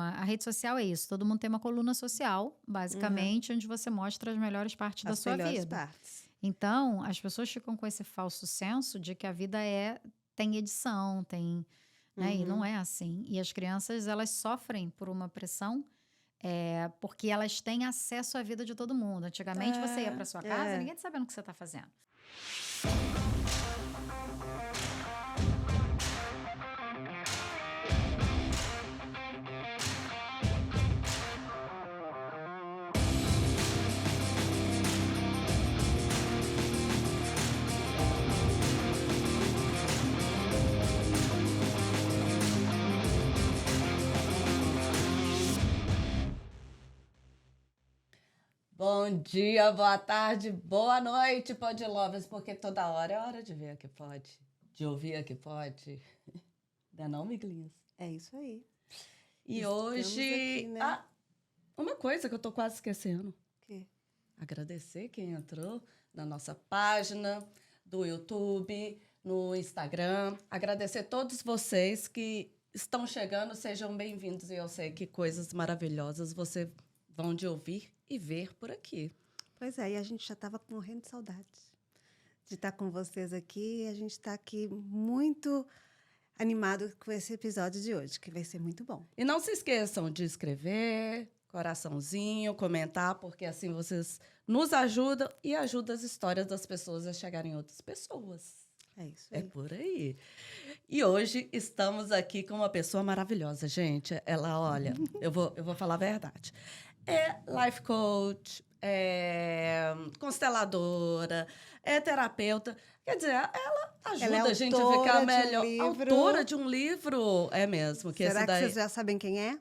A rede social é isso. Todo mundo tem uma coluna social, basicamente, onde você mostra as melhores partes da sua melhores vida. partes. Então, as pessoas ficam com esse falso senso de que a vida tem edição, tem, né? E não é assim. E as crianças, elas sofrem por uma pressão porque elas têm acesso à vida de todo mundo. Antigamente, você ia para sua casa, ninguém tá sabendo o que você está fazendo. Bom dia, boa tarde, boa noite, Podlovers, porque toda hora é hora de ver aqui pode, de ouvir aqui pode. Não é não, Miglinhas? É isso aí. E Estamos hoje, aqui, né? uma coisa que eu tô quase esquecendo. O quê? Agradecer quem entrou na nossa página do YouTube, no Instagram. Agradecer todos vocês que estão chegando, sejam bem-vindos. E eu sei que coisas maravilhosas vocês vão de ouvir e ver por aqui. Pois é, e a gente já estava morrendo de saudade de estar com vocês aqui. A gente está aqui muito animado com esse episódio de hoje, que vai ser muito bom. E não se esqueçam de escrever, coraçãozinho, comentar, porque assim vocês nos ajudam e ajudam as histórias das pessoas a chegarem em outras pessoas. É isso aí. É por aí. E hoje estamos aqui com uma pessoa maravilhosa, gente. Ela, olha, eu vou falar a verdade. É life coach, é consteladora, é terapeuta. Quer dizer, ela ajuda Ela é a gente a autora ficar de um melhor. livro. Autora de um livro. É mesmo. Que Será esse que daí, vocês já sabem quem é?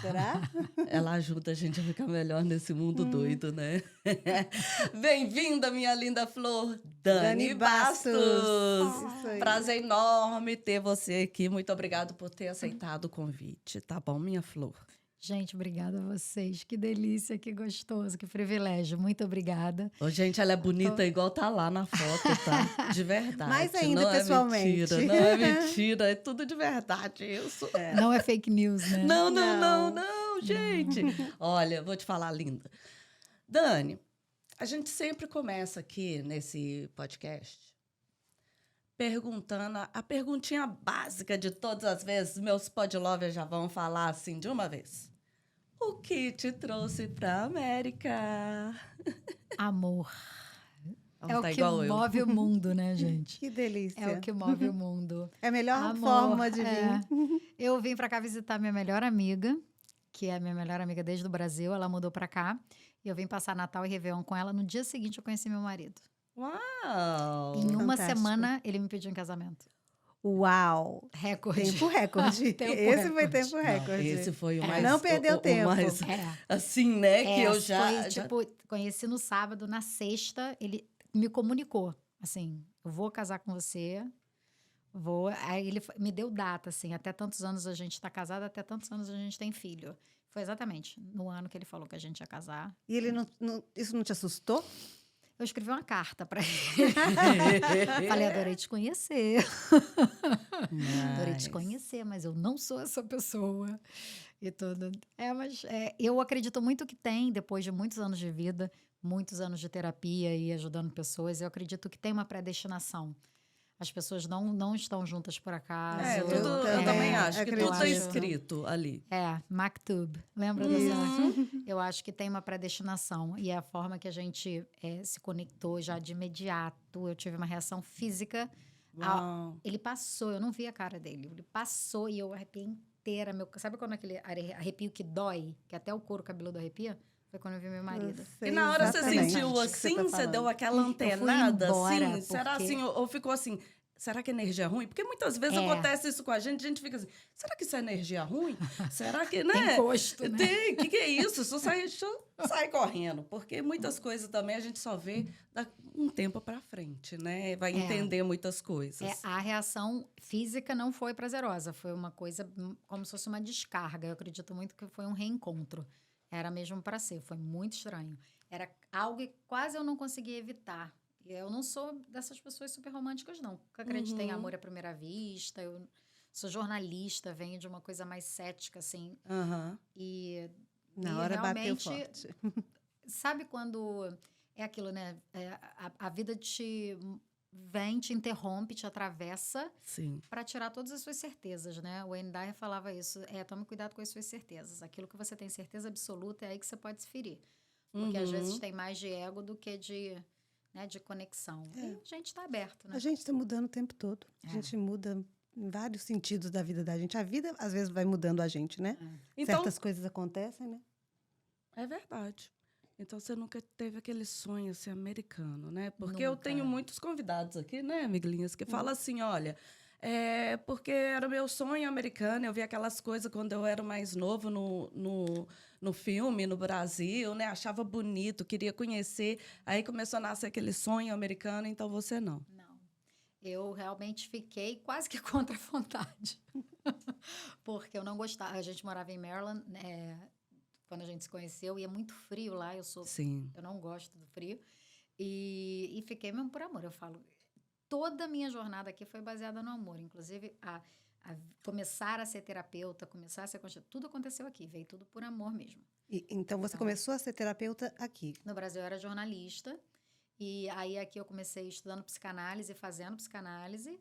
Será? ela ajuda a gente a ficar melhor nesse mundo doido, né? Bem-vinda, minha linda flor, Dani Bastos. Isso aí. Prazer enorme ter você aqui. Muito obrigado por ter aceitado o convite, tá bom, minha flor? Gente, obrigada a vocês. Que delícia, que gostoso, que privilégio. Muito obrigada. Ô, gente, ela é bonita igual tá lá na foto, tá? De verdade. Mais ainda não pessoalmente. É mentira, não é mentira, é tudo de verdade isso. Não é fake news, né? Não, gente. Olha, vou te falar, linda. Dani, a gente sempre começa aqui nesse podcast perguntando a perguntinha básica de todas as vezes. Meus podlovers já vão falar assim de uma vez. O que te trouxe pra América? Amor. Ela É o tá que igual eu. move o mundo, né, gente? Que delícia. É o que move o mundo. É a melhor Amor, forma de vir. Eu vim pra cá visitar minha melhor amiga, que é a minha melhor amiga desde o Brasil. Ela mudou pra cá. E eu vim passar Natal e Réveillon com ela. No dia seguinte, eu conheci meu marido. Uau! Em uma Fantástico. semana, ele me pediu em casamento. Uau! Recorde. Tempo recorde. TempoEsse foi recorde. tempo recorde. Esse foi o mais... Não perdeu tempo. O mais, É. assim, né? Que eu já... Foi, já- tipo, conheci no sábado, na sexta, ele me comunicou, assim, eu vou casar com você, vou... Aí ele me deu data, assim, até tantos anos a gente tá casado, até tantos anos a gente tem filho. Foi exatamente no ano que ele falou que a gente ia casar. E ele isso não te assustou? Eu escrevi uma carta pra ele. Falei, adorei te conhecer. Adorei te Mas- conhecer, mas eu não sou essa pessoa. E tudo. Eu acredito muito que tem, depois de muitos anos de vida, muitos anos de terapia e ajudando pessoas, eu acredito que tem uma predestinação. As pessoas não estão juntas por acaso. Eu também acho que tudo está acredito. escrito ali. Maktub. Lembra dessa? Eu acho que tem uma predestinação. E é a forma que a gente se conectou já de imediato. Eu tive uma reação física. Uau. Ele passou, eu não vi a cara dele. Ele passou e eu arrepiei inteira. Sabe quando aquele arrepio que dói? Que até o couro cabeludo arrepia? Foi quando eu vi meu marido. Sei E na hora você exatamente sentiu o que assim, tá você falando. deu aquela fui antenada embora, assim? Será porque- assim, ou ficou assim, será que a energia é ruim? Porque muitas vezes acontece isso com a gente fica assim, será que isso é energia ruim? Será que, né? Tem gosto, né? Tem, o que é isso? Só sai correndo, porque muitas coisas também a gente só vê um tempo pra frente, né? Vai entender muitas coisas. A reação física não foi prazerosa, foi uma coisa como se fosse uma descarga. Eu acredito muito que foi um reencontro. Era mesmo para ser, foi muito estranho. Era algo que quase eu não conseguia evitar. E eu não sou dessas pessoas super românticas, não. Eu acredito em amor à primeira vista, eu Sou jornalista, venho de uma coisa mais cética, assim. Aham. E Na hora bateu realmente, forte. sabe quando é aquilo, né? A vida te vem, te interrompe, te atravessa Sim. para tirar todas as suas certezas, né? O Wayne Dyer falava isso. Tome cuidado com as suas certezas. Aquilo que você tem certeza absoluta é aí que você pode se ferir. Porque às vezes Uhum. tem mais de ego do que de conexão. É. E a gente está aberto, né? A gente está mudando o tempo todo. A É. gente muda em vários sentidos da vida da gente. A vida, às vezes, vai mudando a gente, né? Então, Certas coisas acontecem, né? é verdade. Então, você nunca teve aquele sonho ser americano, né? Porque eu Nunca. tenho muitos convidados aqui, né, amiguinhas, que falam assim, olha, porque era meu sonho americano, eu vi aquelas coisas quando eu era mais novo no filme, no Brasil, né? Achava bonito, queria conhecer. Aí começou a nascer aquele sonho americano, então você não. Não. Eu realmente fiquei quase que contra a vontade. Porque eu não gostava. A gente morava em Maryland, quando a gente se conheceu, e é muito frio lá. Sim. Eu não gosto do frio. E fiquei mesmo por amor. Eu falo, toda a minha jornada aqui foi baseada no amor. Inclusive, começar a ser terapeuta, começar a ser constituinte, tudo aconteceu aqui. Veio tudo por amor mesmo. Então, você começou a ser terapeuta aqui. No Brasil, eu era jornalista. E aí, aqui eu comecei estudando psicanálise, fazendo psicanálise.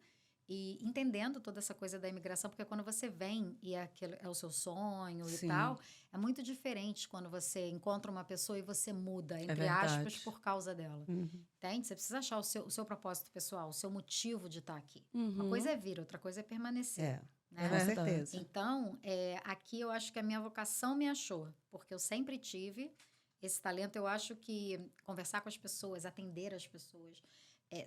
E entendendo toda essa coisa da imigração, porque quando você vem e é o seu sonho Sim. e tal, é muito diferente quando você encontra uma pessoa e você muda, entre verdade. aspas, por causa dela. Entende? Você precisa achar o seu propósito pessoal, o seu motivo de estar aqui. Uma coisa é vir, outra coisa é permanecer. Né? Com verdade. certeza. Então, aqui eu acho que a minha vocação me achou, porque eu sempre tive esse talento. Eu acho que conversar com as pessoas, atender as pessoas,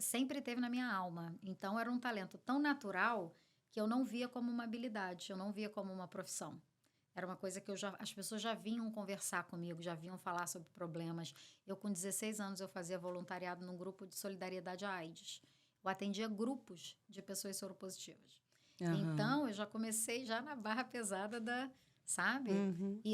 sempre teve na minha alma. Então, era um talento tão natural que eu não via como uma habilidade, eu não via como uma profissão. Era uma coisa que as pessoas já vinham conversar comigo, já vinham falar sobre problemas. Eu, com 16 anos, eu fazia voluntariado num grupo de solidariedade à AIDS. Eu atendia grupos de pessoas soropositivas. Aham. Então, eu já comecei já na barra pesada sabe? E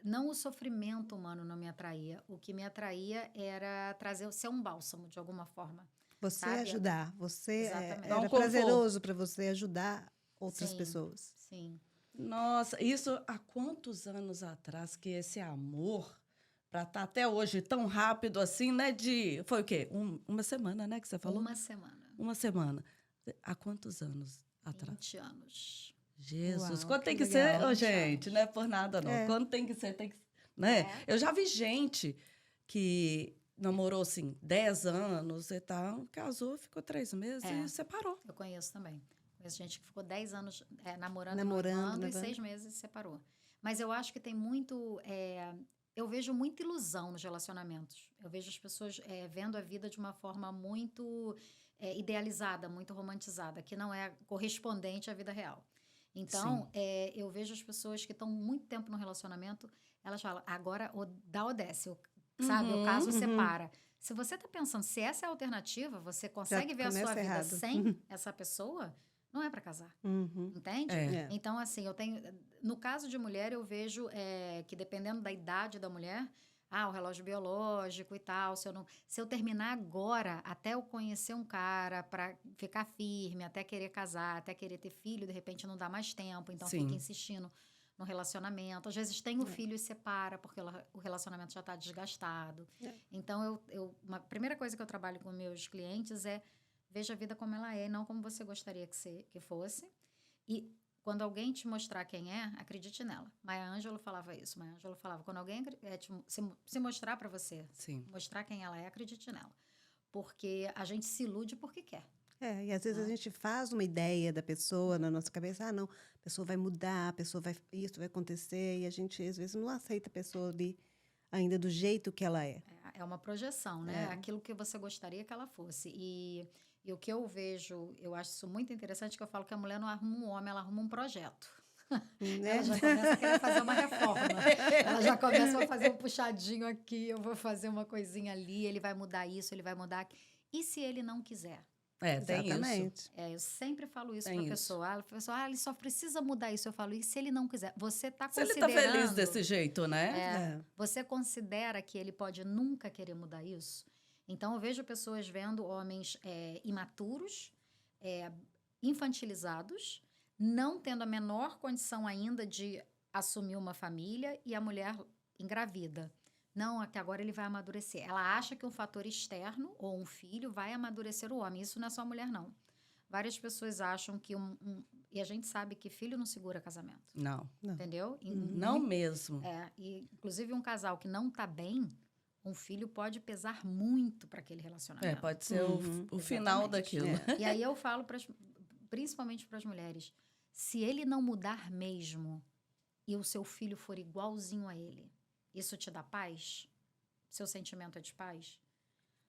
não o sofrimento humano não me atraía. O que me atraía era ser um bálsamo, de alguma forma. Você sabe? ajudar. Você Exatamente. Dá um era conforto. prazeroso para você ajudar outras Sim. pessoas. Sim. Nossa, isso há quantos anos atrás que esse amor, para estar até hoje tão rápido assim, né? Foi o quê? Uma semana, né, que você falou? Uma semana. Uma semana. Há quantos anos atrás? 20 anos. Jesus, Uau, quando tem que que ser, legal. ô, gente, não é por nada, não. É. Quando tem que ser, tem que. Né? Eu já vi gente que namorou, assim, 10 anos e tal, casou, ficou 3 meses e separou. Eu conheço também. Conheço gente que ficou 10 anos namorando, Namorando, e 6 meses se separou. Mas eu acho que tem muito... eu vejo muita ilusão nos relacionamentos. Eu vejo as pessoas vendo a vida de uma forma muito idealizada, muito romantizada, que não é correspondente à vida real. Então, eu vejo as pessoas que estão muito tempo no relacionamento, elas falam, agora dá ou desce, sabe? O caso separa. Se você está pensando, se essa é a alternativa, você consegue ver a sua vida errado. sem essa pessoa, não é para casar. Entende? É. Então, assim, no caso de mulher, eu vejo que dependendo da idade da mulher, o relógio biológico e tal, se eu terminar agora, até eu conhecer um cara para ficar firme, até querer casar, até querer ter filho, de repente não dá mais tempo, então Sim. fica insistindo no relacionamento. Às vezes tem o filho e separa, porque o relacionamento já está desgastado. Então, uma primeira coisa que eu trabalho com meus clientes é veja a vida como ela é, e não como você gostaria que fosse. E quando alguém te mostrar quem é, acredite nela. Maya Angelou falava isso. Maya Angelou falava, quando alguém se mostrar para você, Sim. mostrar quem ela é, acredite nela. Porque a gente se ilude porque quer. E às vezes a gente faz uma ideia da pessoa na nossa cabeça, não, a pessoa vai mudar, isso vai acontecer, e a gente às vezes não aceita a pessoa ali ainda do jeito que ela é. É uma projeção, né? Aquilo que você gostaria que ela fosse. E o que eu vejo, eu acho isso muito interessante, que eu falo que a mulher não arruma um homem, ela arruma um projeto. Ela já começa a querer fazer uma reforma. Ela já começa a fazer um puxadinho aqui, eu vou fazer uma coisinha ali, ele vai mudar isso, ele vai mudar aquilo. E se ele não quiser? Tem isso. Exatamente. Eu sempre falo isso Tem para a isso. pessoa. A pessoa, ele só precisa mudar isso. Eu falo, e se ele não quiser? Você está Se ele considerando... tá feliz desse jeito, né? Você considera que ele pode nunca querer mudar isso? Então, eu vejo pessoas vendo homens imaturos, infantilizados, não tendo a menor condição ainda de assumir uma família e a mulher engravida. Não, é que agora ele vai amadurecer. Ela acha que um fator externo ou um filho vai amadurecer o homem. Isso não é só a mulher, não. Várias pessoas acham que e a gente sabe que filho não segura casamento. Não. Entendeu? Não mesmo. E inclusive um casal que não tá bem, um filho pode pesar muito para aquele relacionamento. Pode ser o final daquilo. E aí eu falo, principalmente para as mulheres, se ele não mudar mesmo e o seu filho for igualzinho a ele, isso te dá paz? Seu sentimento é de paz?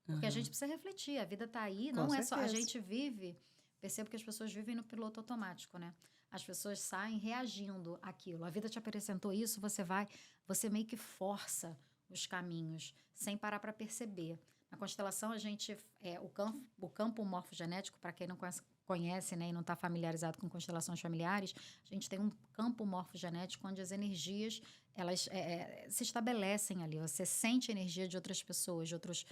Porque a gente precisa refletir, a vida está aí, não é só... A gente vive... Percebo que as pessoas vivem no piloto automático, né? As pessoas saem reagindo àquilo. A vida te apresentou isso, você meio que força os caminhos, sem parar para perceber. Na constelação, a gente... o campo morfogenético, para quem não conhece, né, e não está familiarizado com constelações familiares, a gente tem um campo morfogenético onde as energias elas se estabelecem ali. Você sente a energia de outras pessoas, de outros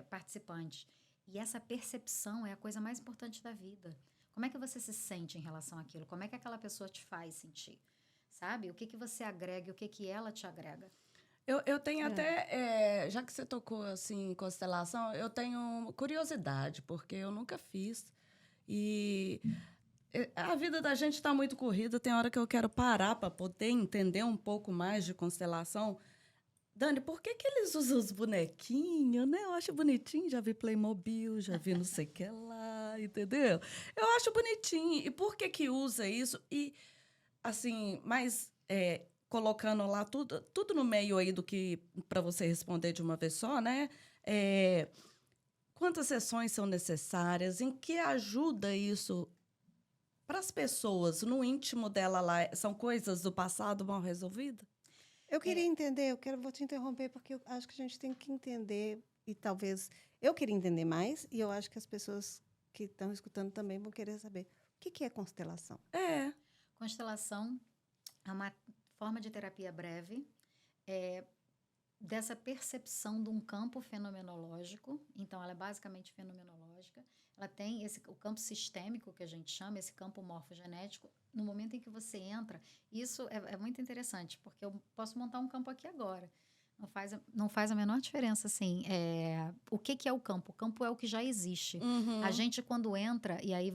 participantes. E essa percepção é a coisa mais importante da vida. Como é que você se sente em relação àquilo? Como é que aquela pessoa te faz sentir? Sabe? O que você agrega e o que ela te agrega? Eu tenho até, já que você tocou assim, em constelação, eu tenho curiosidade, porque eu nunca fiz. E a vida da gente está muito corrida, tem hora que eu quero parar para poder entender um pouco mais de constelação. Dani, por que eles usam os bonequinhos, né? Eu acho bonitinho, já vi Playmobil, já vi não sei o que lá, entendeu? Eu acho bonitinho. E por que usa isso? E, assim, mas colocando lá tudo no meio aí do que, para você responder de uma vez só, né? Quantas sessões são necessárias? Em que ajuda isso para as pessoas, no íntimo dela lá? São coisas do passado mal resolvidas? Eu queria entender, vou te interromper, porque eu acho que a gente tem que entender, e talvez eu queria entender mais, e eu acho que as pessoas que estão escutando também vão querer saber. O que é constelação? Constelação é uma forma de terapia breve, dessa percepção de um campo fenomenológico. Então, ela é basicamente fenomenológica. Ela tem o campo sistêmico, que a gente chama, esse campo morfogenético. No momento em que você entra, isso é muito interessante, porque eu posso montar um campo aqui agora. Não faz a menor diferença, assim. O que é o campo? O campo é o que já existe. A gente, quando entra, e aí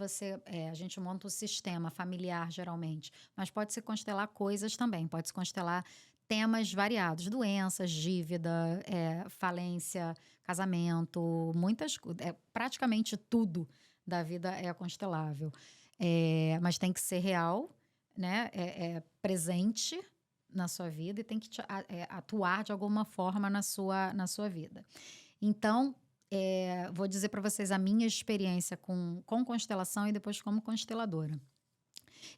a gente monta o sistema familiar, geralmente. Mas pode se constelar coisas também. Pode se constelar temas variados. Doenças, dívida, falência, casamento, praticamente tudo da vida é constelável. Mas tem que ser real, né? Presente na sua vida e tem que atuar de alguma forma na sua vida. Então, vou dizer para vocês a minha experiência com constelação e depois como consteladora.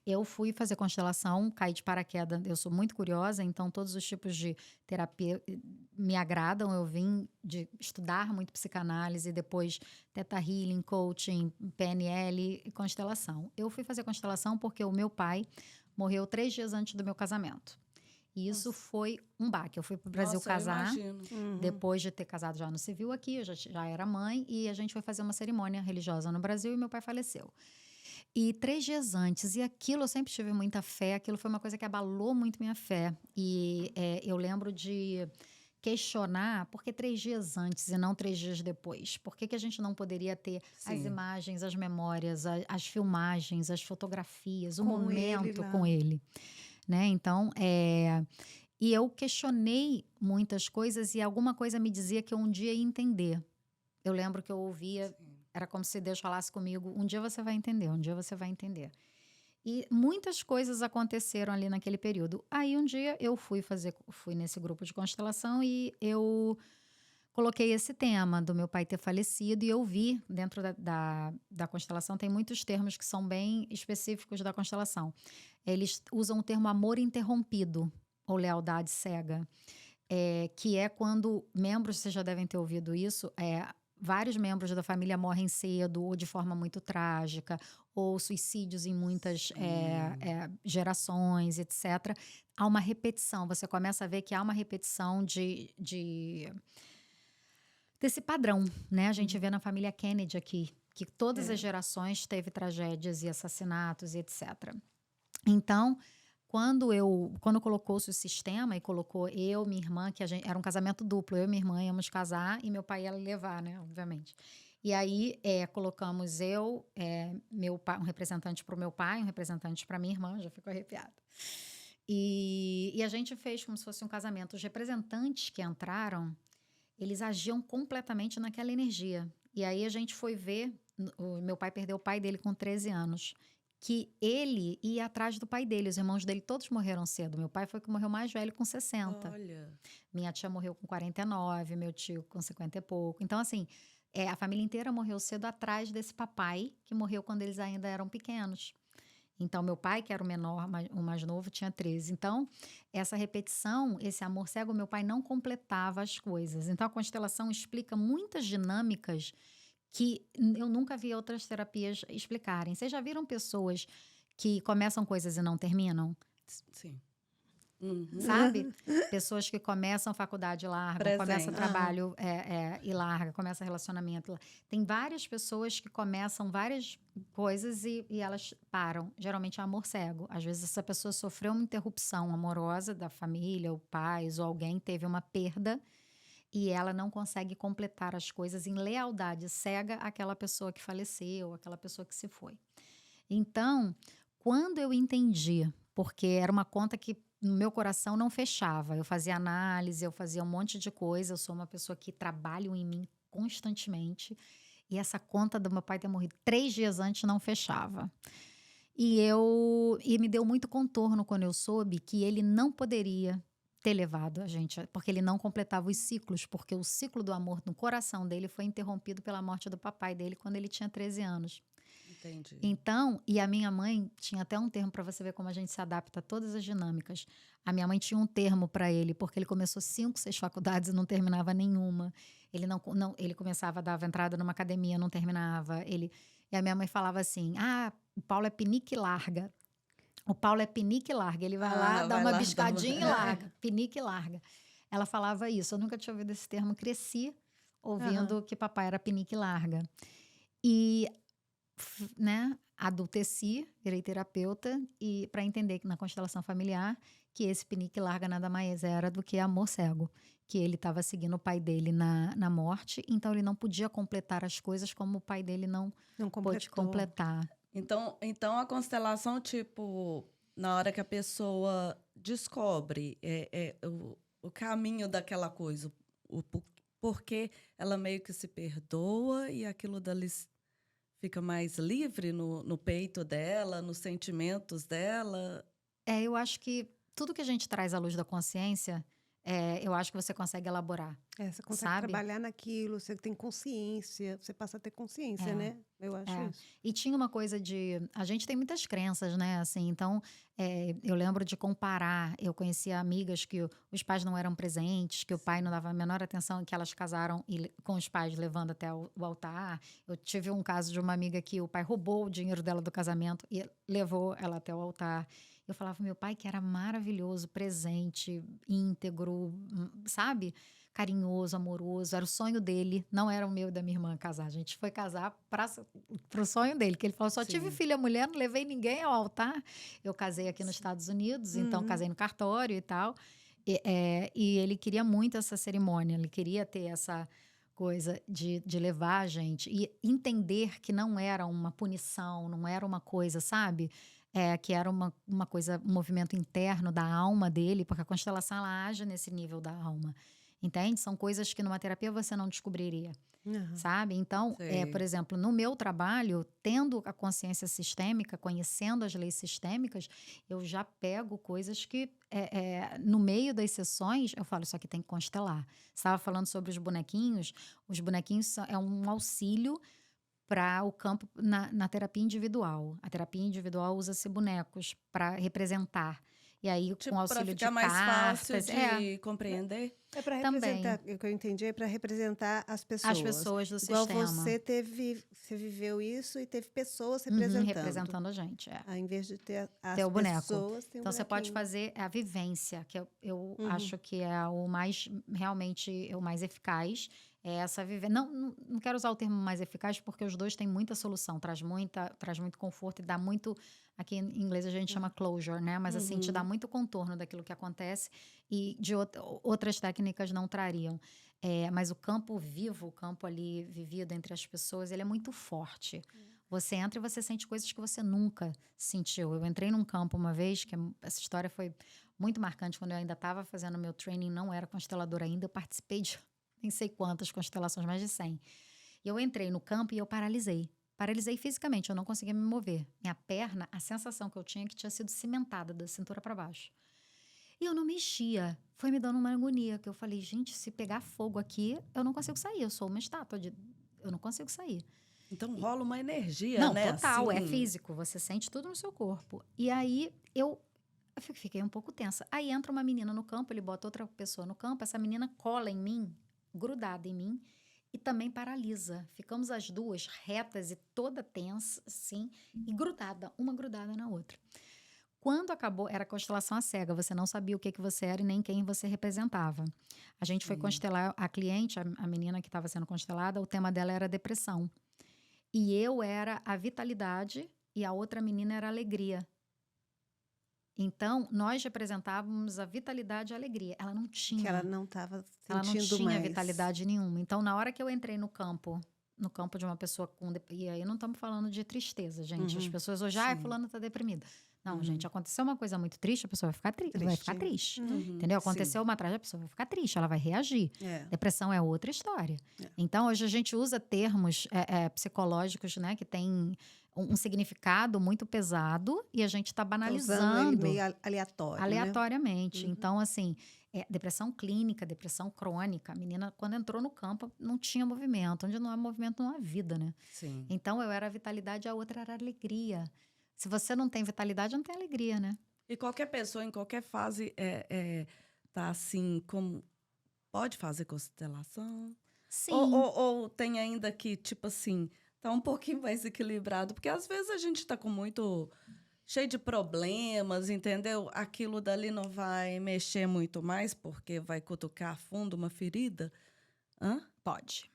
Eu fui fazer constelação, caí de paraquedas, eu sou muito curiosa, então todos os tipos de terapia me agradam. Eu vim de estudar muito psicanálise, depois Theta Healing, coaching, PNL e constelação. Eu fui fazer constelação porque o meu pai morreu 3 dias antes do meu casamento. E isso foi um baque. Eu fui para o Brasil casar, depois de ter casado já no civil aqui, eu já era mãe, e a gente foi fazer uma cerimônia religiosa no Brasil e meu pai faleceu. E 3 dias antes, e aquilo eu sempre tive muita fé, aquilo foi uma coisa que abalou muito minha fé. E eu lembro de questionar, por que 3 dias antes e não 3 dias depois? Por que a gente não poderia ter as imagens, as memórias, as filmagens, as fotografias, o momento com ele? Né? Então, e eu questionei muitas coisas e alguma coisa me dizia que eu um dia ia entender. Eu lembro que eu ouvia, era como se Deus falasse comigo, um dia você vai entender, um dia você vai entender. E muitas coisas aconteceram ali naquele período. Aí um dia eu fui nesse grupo de constelação e eu coloquei esse tema do meu pai ter falecido e eu vi, dentro da constelação, tem muitos termos que são bem específicos da constelação. Eles usam o termo amor interrompido ou lealdade cega, que é quando membros, vocês já devem ter ouvido isso, vários membros da família morrem cedo ou de forma muito trágica, ou suicídios em muitas gerações, etc. Há uma repetição, você começa a ver que há uma repetição desse padrão, né? A gente vê na família Kennedy aqui, que todas as gerações teve tragédias e assassinatos e etc. Então, quando colocou-se o sistema e colocou eu, minha irmã, que era um casamento duplo, eu e minha irmã íamos casar e meu pai ia levar, né, obviamente. E aí colocamos meu pai, um representante para o meu pai, um representante para minha irmã, já fico arrepiada. E a gente fez como se fosse um casamento. Os representantes que entraram, eles agiam completamente naquela energia. E aí a gente foi ver, o meu pai perdeu o pai dele com 13 anos, que ele ia atrás do pai dele. Os irmãos dele todos morreram cedo. Meu pai foi o que morreu mais velho, com 60. Olha. Minha tia morreu com 49, meu tio com 50 e pouco. Então, assim, a família inteira morreu cedo atrás desse papai, que morreu quando eles ainda eram pequenos. Então, meu pai, que era o menor, o mais novo, tinha 13. Então, essa repetição, esse amor cego, meu pai não completava as coisas. Então, a constelação explica muitas dinâmicas que eu nunca vi outras terapias explicarem. Vocês já viram pessoas que começam coisas e não terminam? Sim. Uhum. Sabe? Pessoas que começam faculdade e largam, começam trabalho e larga, começam relacionamento. Tem várias pessoas que começam várias coisas e elas param. Geralmente é amor cego. Às vezes essa pessoa sofreu uma interrupção amorosa da família, ou pais, ou alguém teve uma perda e ela não consegue completar as coisas em lealdade cega àquela pessoa que faleceu, àquela pessoa que se foi. Então, quando eu entendi, porque era uma conta que no meu coração não fechava, eu fazia análise, eu fazia um monte de coisa, eu sou uma pessoa que trabalho em mim constantemente, e essa conta do meu pai ter morrido 3 dias antes não fechava. E me deu muito contorno quando eu soube que ele não poderia ter levado a gente, porque ele não completava os ciclos, porque o ciclo do amor no coração dele foi interrompido pela morte do papai dele quando ele tinha 13 anos. Entendi. Então, e a minha mãe tinha até um termo para você ver como a gente se adapta a todas as dinâmicas. A minha mãe tinha um termo para ele, porque ele começou 5, 6 faculdades e não terminava nenhuma. Ele começava, dava entrada numa academia, não terminava. E a minha mãe falava assim: o Paulo é pinique e larga. O Paulo é pinique e larga. Ele vai lá, dá uma biscadinha e larga. Pinique e larga. Ela falava isso. Eu nunca tinha ouvido esse termo. Cresci ouvindo que papai era pinique e larga. E adulteci, virei terapeuta, e para entender que na constelação familiar, que esse pinique larga nada mais era do que amor cego, que ele estava seguindo o pai dele na morte, então ele não podia completar as coisas como o pai dele não pôde completar. Então a constelação, tipo, na hora que a pessoa descobre o caminho daquela coisa, o porquê ela meio que se perdoa e aquilo dali fica mais livre no peito dela, nos sentimentos dela. Eu acho que tudo que a gente traz à luz da consciência, eu acho que você consegue elaborar. Você consegue trabalhar naquilo, você tem consciência, você passa a ter consciência, né? Eu acho isso. E tinha uma coisa a gente tem muitas crenças, né? Assim, então, eu lembro de comparar. Eu conhecia amigas que os pais não eram presentes, que o pai não dava a menor atenção, que elas casaram com os pais levando até o altar. Eu tive um caso de uma amiga que o pai roubou o dinheiro dela do casamento e levou ela até o altar. Eu falava, meu pai, que era maravilhoso, presente, íntegro, sabe? Carinhoso, amoroso. Era o sonho dele, não era o meu e da minha irmã casar. A gente foi casar para o sonho dele, que ele falou, só tive filha mulher, não levei ninguém ao altar. Eu casei aqui nos Estados Unidos, então casei no cartório e tal. E ele queria muito essa cerimônia, ele queria ter essa coisa de levar a gente. E entender que não era uma punição, não era uma coisa, sabe? Que era uma coisa, um movimento interno da alma dele, porque a constelação ela age nesse nível da alma. Entende? São coisas que numa terapia você não descobriria, sabe? Então, por exemplo, no meu trabalho, tendo a consciência sistêmica, conhecendo as leis sistêmicas, eu já pego coisas que, no meio das sessões, eu falo, isso aqui tem que constelar. Você estava falando sobre os bonequinhos é um auxílio para o campo na terapia individual. A terapia individual usa-se bonecos para representar. E aí, com auxílio de mais cartas... fácil de compreender? Para representar, o que eu entendi é para representar as pessoas. As pessoas do Igual sistema. você viveu isso e teve pessoas representando. Representando a gente, Ao invés de ter o boneco. Pessoas, tem então, você pode fazer a vivência, que eu acho que é o mais, realmente, o mais eficaz, É essa viver. Não quero usar o termo mais eficaz, porque os dois têm muita solução, traz muito conforto e dá muito. Aqui em inglês a gente chama closure, né? Mas assim, te dá muito contorno daquilo que acontece e de outras técnicas não trariam. Mas o campo vivo, o campo ali vivido entre as pessoas, ele é muito forte. Você entra e você sente coisas que você nunca sentiu. Eu entrei num campo uma vez, essa história foi muito marcante, quando eu ainda estava fazendo meu training, não era consteladora ainda, eu participei de nem sei quantas constelações, mais de 100. E eu entrei no campo e eu paralisei. Paralisei fisicamente, eu não conseguia me mover. Minha perna, a sensação que eu tinha é que tinha sido cimentada da cintura para baixo. E eu não mexia. Foi me dando uma agonia, que eu falei, gente, se pegar fogo aqui, eu não consigo sair. Eu sou uma estátua, eu não consigo sair. Então rola uma energia, Não, né? total, é Assim, físico. Você sente tudo no seu corpo. E aí, eu fiquei um pouco tensa. Aí entra uma menina no campo, ele bota outra pessoa no campo, essa menina cola em mim, grudada em mim, e também paralisa. Ficamos as duas retas e toda tensa, assim, e grudada, uma grudada na outra. Quando acabou, era constelação à cega, você não sabia o que você era e nem quem você representava. A gente foi constelar a cliente, a menina que estava sendo constelada, o tema dela era depressão. E eu era a vitalidade e a outra menina era a alegria. Então, nós representávamos a vitalidade e a alegria. Ela não tinha. Que ela não estava Ela não sentindo tinha mais. vitalidade nenhuma. Então, na hora que eu entrei no campo de uma pessoa com... E aí não estamos falando de tristeza, gente. As pessoas hoje, fulano está deprimida. Não, gente, aconteceu uma coisa muito triste, a pessoa vai ficar, vai ficar triste. Entendeu? Aconteceu uma tragédia, a pessoa vai ficar triste, ela vai reagir. Depressão é outra história. Então, hoje a gente usa termos psicológicos, né, que tem um significado muito pesado e a gente está banalizando. Usando ele meio aleatório, aleatoriamente. Então, assim, depressão clínica, depressão crônica. A menina, quando entrou no campo, não tinha movimento. Onde não há movimento, não há vida, né? Sim. Então, eu era a vitalidade, a outra era a alegria. Se você não tem vitalidade, não tem alegria, né? E qualquer pessoa, em qualquer fase, tá assim, como... Pode fazer constelação? Sim. Ou tem ainda que, tipo assim, tá um pouquinho mais equilibrado? Porque às vezes a gente tá com muito... cheio de problemas, entendeu? Aquilo dali não vai mexer muito mais, porque vai cutucar a fundo uma ferida? Hã? Pode.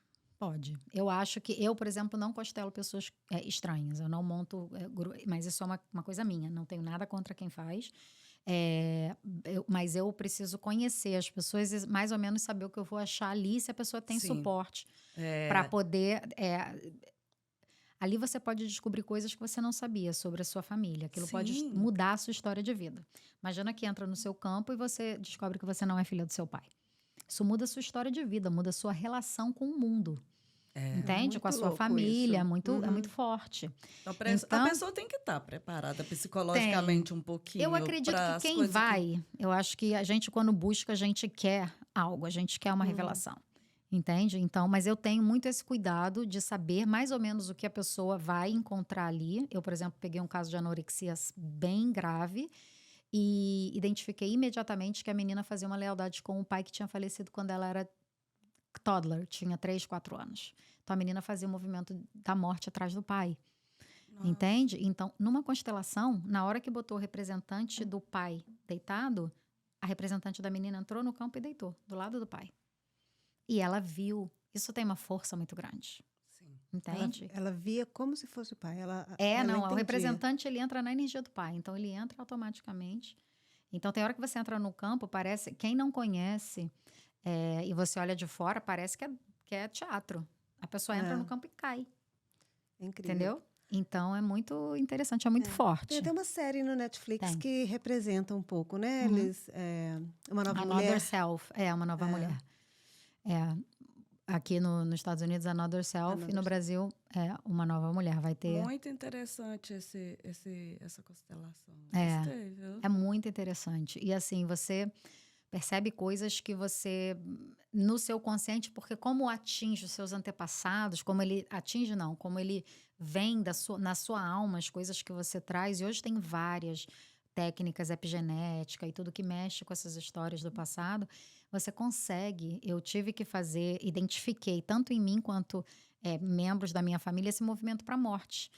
Eu acho que eu, por exemplo, não constelo pessoas estranhas. Eu não monto... mas isso é uma coisa minha. Não tenho nada contra quem faz. Mas eu preciso conhecer as pessoas e mais ou menos saber o que eu vou achar ali, se a pessoa tem suporte para poder... ali você pode descobrir coisas que você não sabia sobre a sua família. Aquilo pode mudar a sua história de vida. Imagina que entra no seu campo e você descobre que você não é filha do seu pai. Isso muda a sua história de vida, muda a sua relação com o mundo. Entende? Com a sua família. É muito forte. Então, a pessoa tem que estar preparada psicologicamente um pouquinho. Eu acredito que quem vai... Eu acho que a gente, quando busca, a gente quer algo. A gente quer uma revelação. Entende? Então, mas eu tenho muito esse cuidado de saber mais ou menos o que a pessoa vai encontrar ali. Eu, por exemplo, peguei um caso de anorexia bem grave e identifiquei imediatamente que a menina fazia uma lealdade com o pai que tinha falecido quando ela era toddler, tinha 3, 4 anos. Então, a menina fazia o movimento da morte atrás do pai. Nossa. Entende? Então, numa constelação, na hora que botou o representante do pai deitado, a representante da menina entrou no campo e deitou, do lado do pai. E ela viu. Isso tem uma força muito grande. Sim. Entende? Ela via como se fosse o pai. Ela o representante, ele entra na energia do pai. Então, ele entra automaticamente. Então, tem hora que você entra no campo, parece... Quem não conhece... e você olha de fora, parece que é teatro. A pessoa entra no campo e cai. É incrível. Entendeu? Então, é muito interessante, é muito forte. Tem até uma série no Netflix que representa um pouco, né? Uma nova Another mulher. Self. Uma nova mulher. Aqui nos Estados Unidos, Another Self. E no Brasil, Uma Nova Mulher. Vai ter... Muito interessante essa constelação. Gostei, viu? É muito interessante. E assim, você... percebe coisas que você, no seu consciente, porque como atinge os seus antepassados, como ele atinge, não, como ele vem na sua alma, as coisas que você traz, e hoje tem várias técnicas epigenética e tudo que mexe com essas histórias do passado, você consegue, eu tive que fazer, identifiquei, tanto em mim quanto membros da minha família, esse movimento para a morte.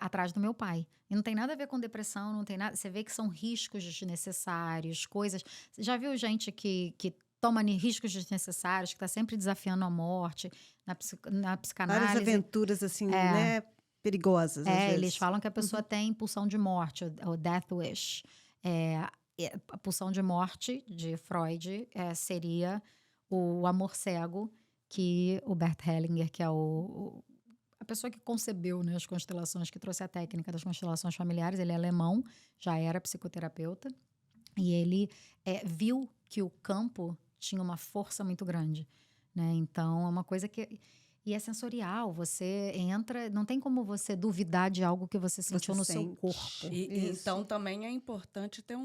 Atrás do meu pai. E não tem nada a ver com depressão, não tem nada... Você vê que são riscos desnecessários, coisas... Você já viu gente que toma riscos desnecessários, que está sempre desafiando a morte, na Várias psicanálise. aventuras, assim, né? Perigosas, às vezes. Eles falam que a pessoa tem pulsão de morte, o death wish. A pulsão de morte, de Freud, seria o amor cego, que o Bert Hellinger, que é a pessoa que concebeu, né, as constelações, que trouxe a técnica das constelações familiares, ele é alemão, já era psicoterapeuta, e ele viu que o campo tinha uma força muito grande, né? Então, é uma coisa que... E é sensorial, você entra... Não tem como você duvidar de algo que você sentiu no seu corpo. Então, também é importante ter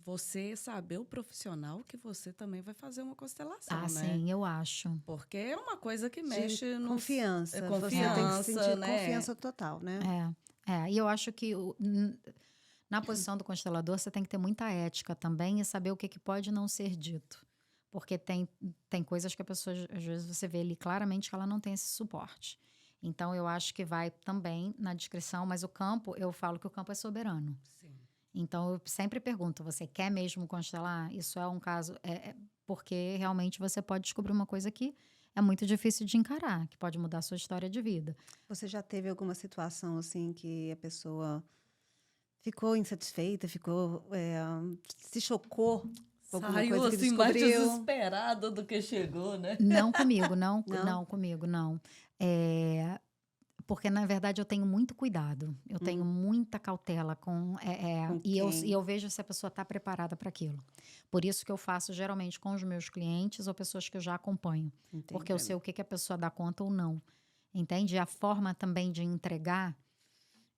você saber o profissional que você também vai fazer uma constelação, né? Sim, eu acho. Porque é uma coisa que mexe no... Confiança. Confiança, você tem que sentir né? confiança total, né? E eu acho que na posição do constelador você tem que ter muita ética também e saber o que pode não ser dito. Porque tem coisas que a pessoa, às vezes, você vê ali claramente que ela não tem esse suporte. Então, eu acho que vai também na descrição, mas o campo, eu falo que o campo é soberano. Sim. Então, eu sempre pergunto, você quer mesmo constelar? Isso é um caso... porque realmente você pode descobrir uma coisa que é muito difícil de encarar, que pode mudar a sua história de vida. Você já teve alguma situação, assim, que a pessoa ficou insatisfeita, se chocou? Saiu coisa que assim mais descobriu? desesperada do que chegou, né? Não comigo, não comigo, não. Porque, na verdade, eu tenho muito cuidado. Eu tenho muita cautela com e eu vejo se a pessoa está preparada para aquilo. Por isso que eu faço, geralmente, com os meus clientes ou pessoas que eu já acompanho. Entendi. Porque eu sei o que a pessoa dá conta ou não. Entende? A forma também de entregar...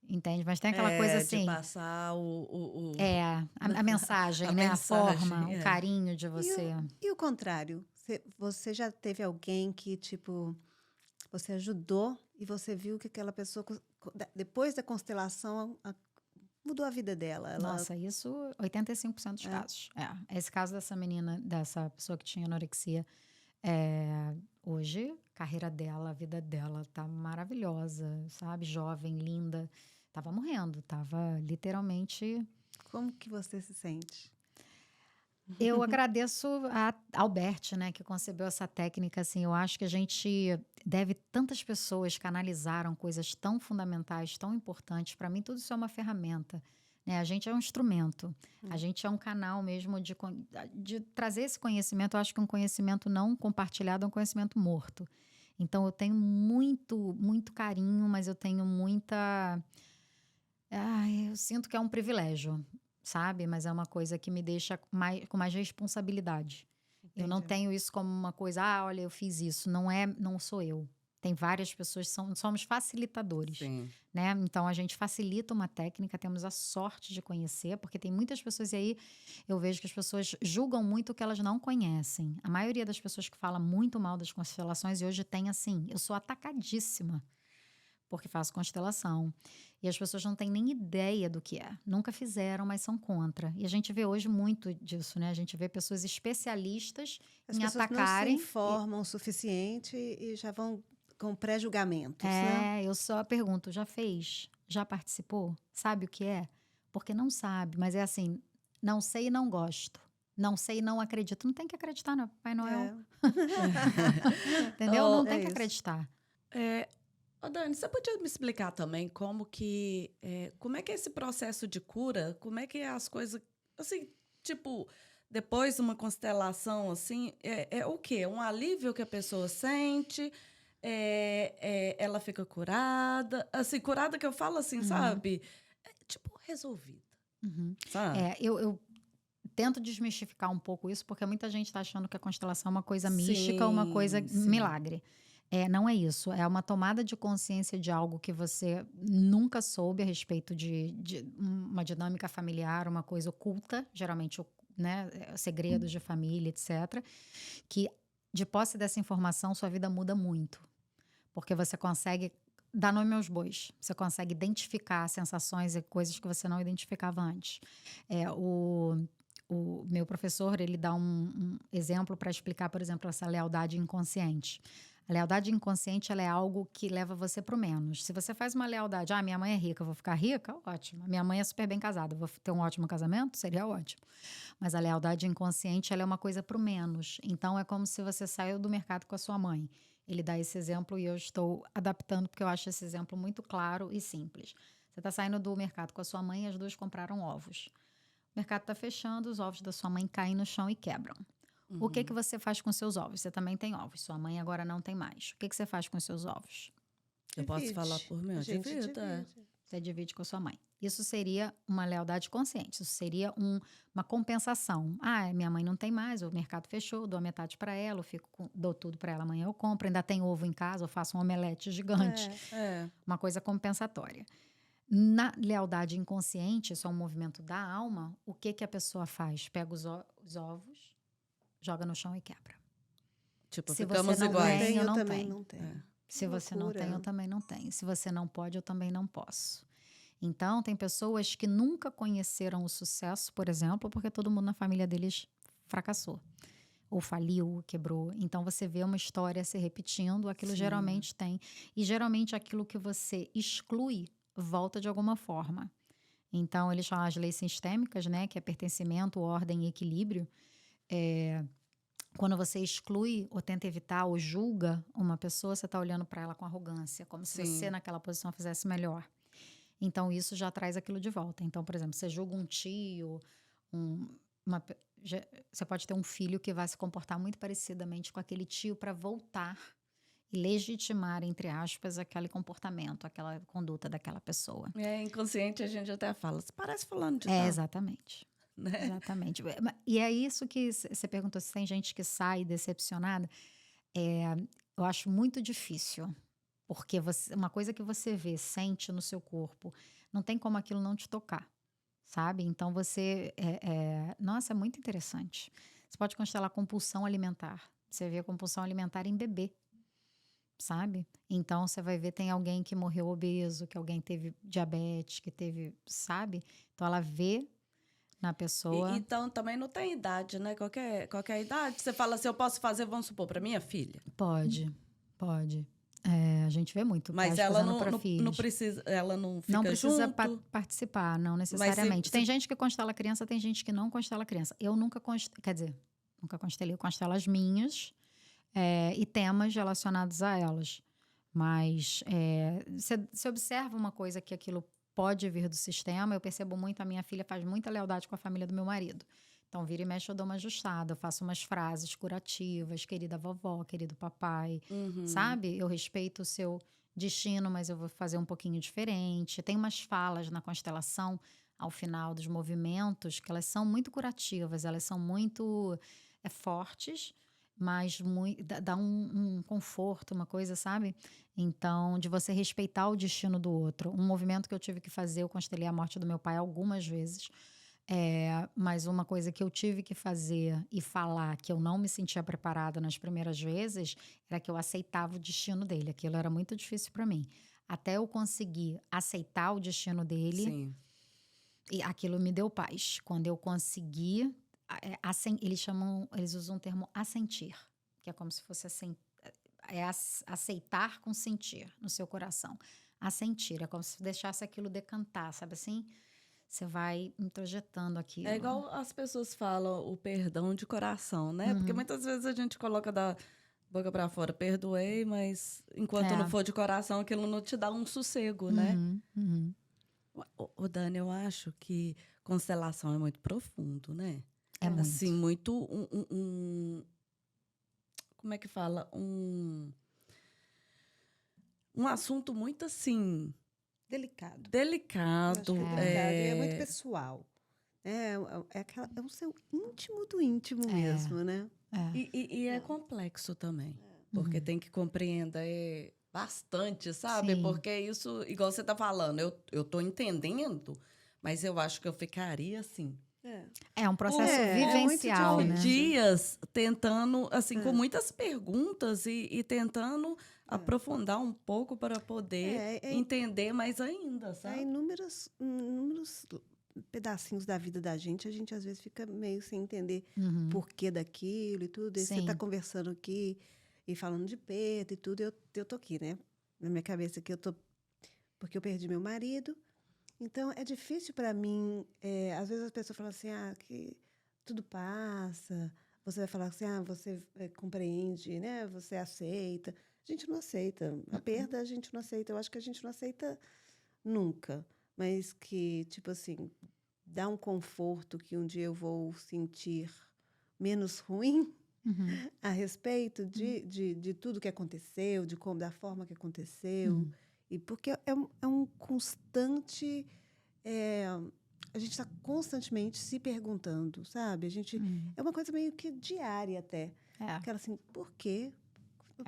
Entende? Mas tem aquela coisa assim... de passar a mensagem, a né? mensagem, A forma, o carinho de você. E o contrário? Você já teve alguém que, tipo, você ajudou e você viu que aquela pessoa, depois da constelação, mudou a vida dela? Nossa, isso 85% dos casos. Esse caso dessa menina, dessa pessoa que tinha anorexia, hoje, a carreira dela, a vida dela tá maravilhosa, sabe? Jovem, linda. Tava morrendo, tava literalmente... Como que você se sente? Eu agradeço a Albert, né, que concebeu essa técnica, assim, eu acho que a gente deve tantas pessoas canalizaram coisas tão fundamentais, tão importantes, para mim tudo isso é uma ferramenta, né, a gente é um instrumento, a gente é um canal mesmo de trazer esse conhecimento, eu acho que um conhecimento não compartilhado é um conhecimento morto, então eu tenho muito, muito carinho, mas eu tenho muita... eu sinto que é um privilégio, sabe? Mas é uma coisa que me deixa com mais responsabilidade. Entendi. Eu não tenho isso como uma coisa, olha, eu fiz isso. Não sou eu. Tem várias pessoas, somos facilitadores. Sim. Né? Então, a gente facilita uma técnica, temos a sorte de conhecer, porque tem muitas pessoas, e aí eu vejo que as pessoas julgam muito o que elas não conhecem. A maioria das pessoas que fala muito mal das constelações, e hoje tem assim, eu sou atacadíssima, porque faço constelação. E as pessoas não têm nem ideia do que é. Nunca fizeram, mas são contra. E a gente vê hoje muito disso, né? A gente vê pessoas especialistas em atacarem. As pessoas não se informam o suficiente e já vão com pré-julgamentos, né? Eu só pergunto, já fez? Já participou? Sabe o que é? Porque não sabe, mas é assim, não sei e não gosto. Não sei e não acredito. Não tem que acreditar no Papai Noel. Entendeu? Não tem que acreditar. Dani, você podia me explicar também como é que é esse processo de cura? Como é que é as coisas, assim, tipo, depois de uma constelação, assim, é o quê? Um alívio que a pessoa sente? Ela fica curada? Assim, curada que eu falo assim, sabe? Tipo, resolvida. Sabe? Eu tento desmistificar um pouco isso, porque muita gente está achando que a constelação é uma coisa mística, uma coisa milagre. Não é isso. É uma tomada de consciência de algo que você nunca soube a respeito de uma dinâmica familiar, uma coisa oculta, geralmente, né, segredos de família, etc. Que, de posse dessa informação, sua vida muda muito. Porque você consegue dar nome aos bois. Você consegue identificar sensações e coisas que você não identificava antes. O meu professor, ele dá um exemplo para explicar, por exemplo, essa lealdade inconsciente. A lealdade inconsciente, ela é algo que leva você pro menos. Se você faz uma lealdade, minha mãe é rica, eu vou ficar rica, ótimo. Minha mãe é super bem casada, eu vou ter um ótimo casamento, seria ótimo. Mas a lealdade inconsciente, ela é uma coisa pro menos. Então, é como se você saiu do mercado com a sua mãe. Ele dá esse exemplo e eu estou adaptando porque eu acho esse exemplo muito claro e simples. Você está saindo do mercado com a sua mãe e as duas compraram ovos. O mercado está fechando, os ovos da sua mãe caem no chão e quebram. O que você faz com seus ovos? Você também tem ovos. Sua mãe agora não tem mais. O que você faz com seus ovos? Eu posso Divide. falar por mim, A eu gente divido, é. divide. Você divide com a sua mãe. Isso seria uma lealdade consciente. Isso seria uma compensação. Minha mãe não tem mais, o mercado fechou, eu dou a metade para ela, dou tudo para ela, amanhã eu compro, ainda tem ovo em casa, eu faço um omelete gigante. É. Uma coisa compensatória. Na lealdade inconsciente, isso é um movimento da alma, o que a pessoa faz? Pega os ovos, joga no chão e quebra. Tipo, Se ficamos você não iguais. tem, eu não também tenho. não tenho. É. Se você não loucura. tem, eu também não tenho. Se você não pode, eu também não posso. Então, tem pessoas que nunca conheceram o sucesso, por exemplo, porque todo mundo na família deles fracassou. Ou faliu, ou quebrou. Então, você vê uma história se repetindo, aquilo Sim. geralmente tem. E, geralmente, aquilo que você exclui volta de alguma forma. Então, eles chamam as leis sistêmicas, né? Que é pertencimento, ordem e equilíbrio. Quando você exclui, ou tenta evitar, ou julga uma pessoa, você está olhando para ela com arrogância, como se Sim. você, naquela posição, fizesse melhor. Então, isso já traz aquilo de volta. Então, por exemplo, você julga um tio, você pode ter um filho que vai se comportar muito parecidamente com aquele tio para voltar e legitimar, entre aspas, aquele comportamento, aquela conduta daquela pessoa. Inconsciente a gente até fala, você parece fulano de tal. Exatamente. Né? Exatamente. E é isso que você perguntou, se tem gente que sai decepcionada. Eu acho muito difícil. Porque uma coisa que você vê, sente no seu corpo, não tem como aquilo não te tocar, sabe? Então você... Nossa, é muito interessante. Você pode constelar compulsão alimentar. Você vê a compulsão alimentar em bebê, sabe? Então você vai ver, tem alguém que morreu obeso, que alguém teve diabetes, que teve, sabe? Então ela vê na pessoa... Então também não tem idade, né? Qualquer idade. Você fala assim, eu posso fazer, vamos supor, para minha filha. Pode. A gente vê muito Mas pais ela fazendo para filhos. não precisa, ela não fica Não precisa junto. participar, não necessariamente. se- Tem gente que constela criança, tem gente que não constela criança. Eu nunca nunca constelei, eu constelo as minhas e temas relacionados a elas. Mas você observa uma coisa que aquilo pode vir do sistema. Eu percebo muito, a minha filha faz muita lealdade com a família do meu marido. Então, vira e mexe, eu dou uma ajustada, eu faço umas frases curativas, querida vovó, querido papai, sabe? Eu respeito o seu destino, mas eu vou fazer um pouquinho diferente. Tem umas falas na constelação, ao final dos movimentos, que elas são muito curativas, elas são muito fortes, mas dá um conforto, uma coisa, sabe? Então, de você respeitar o destino do outro. Um movimento que eu tive que fazer, eu constelei a morte do meu pai algumas vezes. Mas uma coisa que eu tive que fazer e falar que eu não me sentia preparada nas primeiras vezes era que eu aceitava o destino dele. Aquilo era muito difícil para mim. Até eu conseguir aceitar o destino dele, Sim. e aquilo me deu paz. Quando eu consegui, eles usam o termo assentir, que é como se fosse aceitar com sentir no seu coração. Assentir, é como se deixasse aquilo decantar, sabe assim? Você vai introjetando aquilo. É igual as pessoas falam o perdão de coração, né? Porque muitas vezes a gente coloca da boca para fora, perdoei, mas enquanto não for de coração, aquilo não te dá um sossego, né? Ô, Dani, eu acho que constelação é muito profundo, né? É muito. Assim, muito como é que fala? Um assunto muito assim... Delicado. Delicado. Eu acho que é delicado. E é muito pessoal. É o seu íntimo do íntimo mesmo, né? E é complexo também. Porque tem que compreender bastante, sabe? Sim. Porque isso, igual você está falando, eu tô entendendo, mas eu acho que eu ficaria assim... É um processo vivencial, muito né? dias tentando, assim, com muitas perguntas e tentando aprofundar um pouco para poder entender mais ainda, sabe? Há inúmeros pedacinhos da vida da gente, a gente às vezes fica meio sem entender porquê daquilo e tudo. E você está conversando aqui E falando de perda e tudo, eu tô aqui, né? Na minha cabeça aqui, porque eu perdi meu marido. Então, é difícil para mim. Às vezes as pessoas falam assim, que tudo passa. Você vai falar assim, você compreende, né? Você aceita. A gente não aceita. A perda a gente não aceita. Eu acho que a gente não aceita nunca. Mas que, tipo assim, dá um conforto que um dia eu vou sentir menos ruim a respeito de tudo que aconteceu, da forma que aconteceu. E porque é um constante. A gente está constantemente se perguntando, sabe? É uma coisa meio que diária até. Aquela assim, por quê?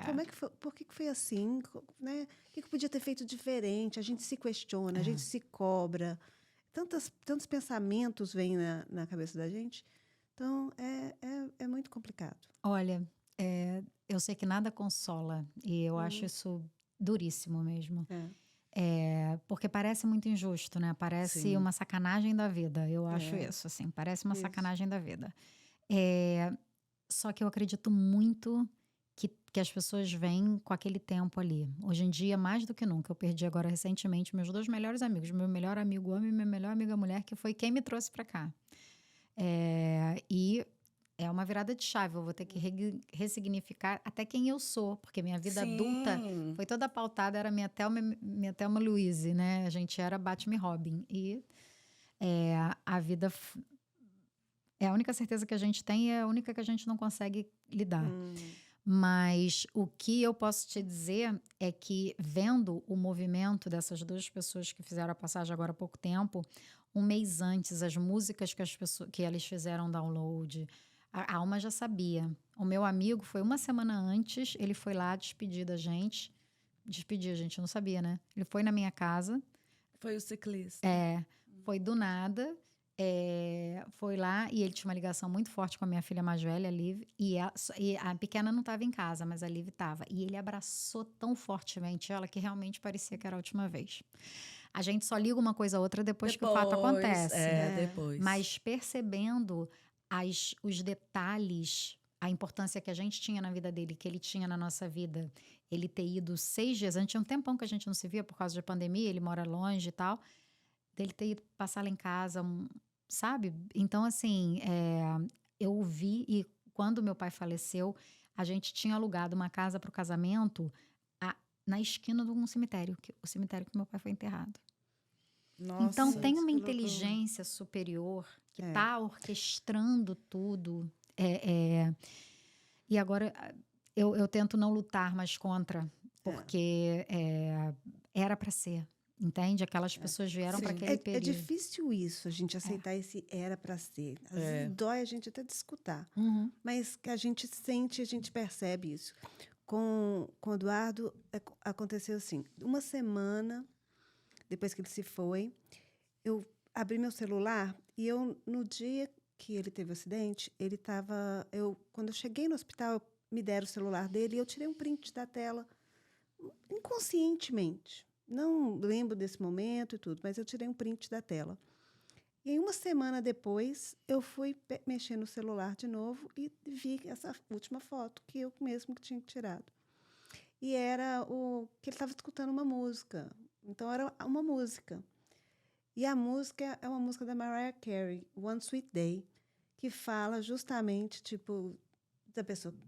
Como é que foi, por que foi assim? Né? O que eu podia ter feito diferente? A gente se questiona, a gente se cobra. Tantos pensamentos vêm na cabeça da gente. Então, é muito complicado. Olha, eu sei que nada consola. E eu acho isso duríssimo mesmo. Porque parece muito injusto, né? Parece uma sacanagem da vida. Eu acho isso, assim. Parece uma sacanagem da vida. Só que eu acredito muito que as pessoas vêm com aquele tempo ali. Hoje em dia, mais do que nunca. Eu perdi agora recentemente meus 2 melhores amigos. Meu melhor amigo homem e minha melhor amiga mulher, que foi quem me trouxe pra cá. E é uma virada de chave. Eu vou ter que ressignificar até quem eu sou. Porque minha vida adulta foi toda pautada. Era minha Thelma Louise, né? A gente era Batman e Robin. E a vida é a única certeza que a gente tem e é a única que a gente não consegue lidar. Mas o que eu posso te dizer é que, vendo o movimento dessas 2 pessoas que fizeram a passagem agora há pouco tempo, um mês antes, as músicas que eles fizeram download, a Alma já sabia. O meu amigo foi 1 semana antes, ele foi lá despedir a gente, não sabia, né? Ele foi na minha casa. Foi o ciclista. Foi do nada. Foi lá e ele tinha uma ligação muito forte com a minha filha mais velha, a Liv, e a pequena não estava em casa, mas a Liv estava. E ele abraçou tão fortemente ela que realmente parecia que era a última vez. A gente só liga uma coisa a outra depois que o fato acontece. Depois. Mas percebendo os detalhes, a importância que a gente tinha na vida dele, que ele tinha na nossa vida, ele ter ido 6 dias, antes tinha um tempão que a gente não se via por causa da pandemia, ele mora longe e tal, dele ter ido passar lá em casa, sabe? Então, assim, eu ouvi, e quando meu pai faleceu, a gente tinha alugado uma casa para o casamento na esquina de um cemitério, o cemitério que meu pai foi enterrado. Nossa, então, tem uma inteligência superior que está orquestrando tudo. E agora, eu tento não lutar mais contra, porque era para ser. Entende? Aquelas pessoas vieram para aquele período. É difícil isso, a gente aceitar esse era para ser. Às vezes dói a gente até de escutar. Mas que a gente sente, a gente percebe isso. Com o Eduardo, aconteceu assim. 1 semana depois que ele se foi, eu abri meu celular e no dia que ele teve o acidente, ele estava... Quando eu cheguei no hospital, me deram o celular dele e eu tirei um print da tela inconscientemente. Não lembro desse momento e tudo, mas eu tirei um print da tela. E aí, 1 semana depois, eu fui mexer no celular de novo e vi essa última foto que eu mesmo que tinha tirado. E era que ele estava escutando uma música. Então, era uma música. E a música é uma música da Mariah Carey, One Sweet Day, que fala justamente, tipo,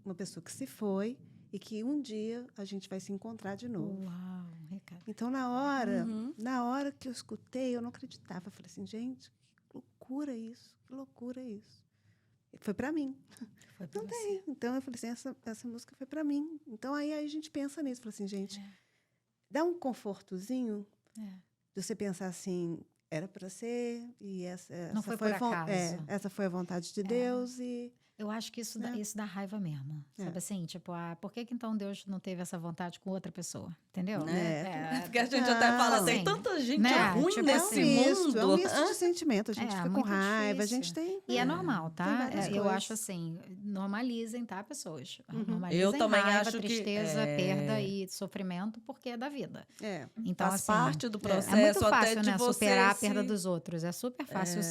uma pessoa que se foi e que um dia a gente vai se encontrar de novo. Uau, recado. Então, na hora que eu escutei, eu não acreditava. Eu falei assim, gente, que loucura isso, que loucura isso. Foi para mim. Foi pra você. Então, eu falei assim, essa música foi para mim. Então, aí a gente pensa nisso. Falei assim, gente, dá um confortozinho de você pensar assim, era para ser, e não foi por acaso. Essa foi a vontade de Deus e... Eu acho que isso dá raiva mesmo. Sabe assim? Tipo, por que então Deus não teve essa vontade com outra pessoa? Entendeu? Porque a gente até fala, tem tanta gente ruim tipo nesse mundo. É um misto de sentimento. A gente fica com raiva, difícil. A gente tem... E é normal, tá? Eu coisas. acho assim, normalizem, tá, pessoas? Normalizem Eu também raiva, acho tristeza, perda e sofrimento, porque é da vida. Então, faz assim, parte do processo. É muito fácil, até de né? você Superar a perda dos outros. É super fácil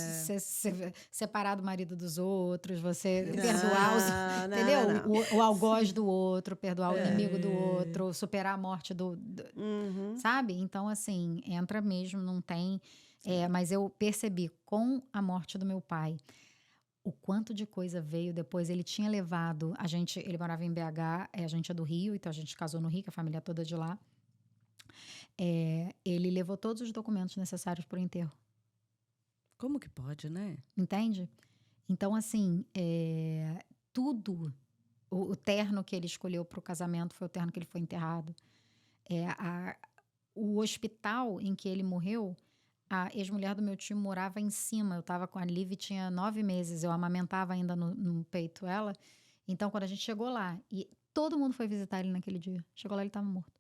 separar do marido dos outros, você perdoar os, Não, entendeu? não, não. O algoz do outro, perdoar o inimigo do É. outro, superar a morte Uhum. sabe? Então, assim, entra mesmo, não tem. Mas eu percebi com a morte do meu pai o quanto de coisa veio depois. Ele tinha levado a gente, ele morava em BH, a gente é do Rio, então a gente casou no Rio, que a família toda é de lá. Ele levou todos os documentos necessários para o enterro, Como que pode, né? entende? Então, assim, tudo, o terno que ele escolheu para o casamento foi o terno que ele foi enterrado. O hospital em que ele morreu, a ex-mulher do meu tio morava em cima. Eu estava com a Liv, tinha 9 meses, eu amamentava ainda no peito ela. Então, quando a gente chegou lá, e todo mundo foi visitar ele naquele dia. Chegou lá, ele estava morto.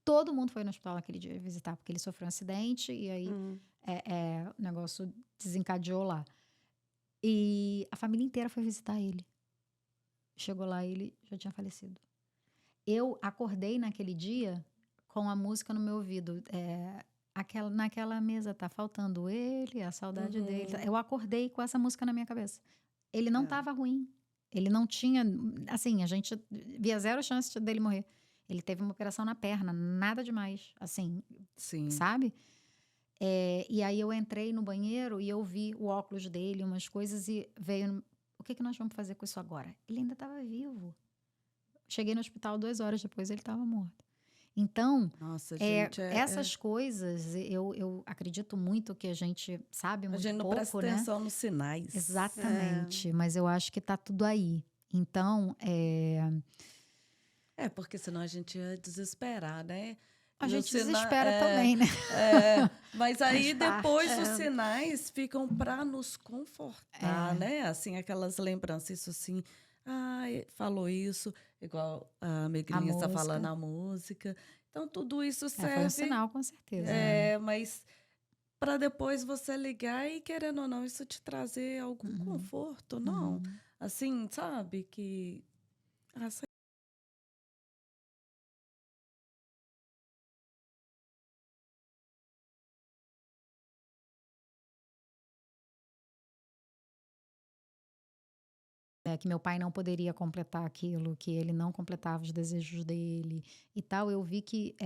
Todo mundo foi no hospital naquele dia visitar, porque ele sofreu um acidente e aí o negócio desencadeou lá. E a família inteira foi visitar ele. Chegou lá, ele já tinha falecido. Eu acordei naquele dia com a música no meu ouvido. Naquela mesa tá faltando ele, a saudade dele. Eu acordei com essa música na minha cabeça. Ele não estava ruim. Ele não tinha. Assim, a gente via zero chance dele morrer. Ele teve uma operação na perna, nada demais. Assim, Sim. sabe? E aí eu entrei no banheiro e eu vi o óculos dele, umas coisas, e veio. O que nós vamos fazer com isso agora? Ele ainda estava vivo. Cheguei no hospital 2 horas depois, ele estava morto. Então, Nossa, gente, essas coisas, eu acredito muito que a gente sabe a muito gente não pouco, presta né? atenção nos sinais. Exatamente, mas eu acho que está tudo aí. Então, Porque senão a gente ia desesperar, né? a E o gente sina- desespera também, né? mas aí Faz parte. depois os sinais ficam para nos confortar, né? Assim, aquelas lembranças, isso assim, falou isso, igual a Meglinha está falando música. a música. Então, tudo isso Foi um serve, sinal, com certeza. mas para depois você ligar e, querendo ou não, isso te trazer algum conforto, não? Assim, sabe, que... Que meu pai não poderia completar aquilo, que ele não completava os desejos dele e tal, eu vi que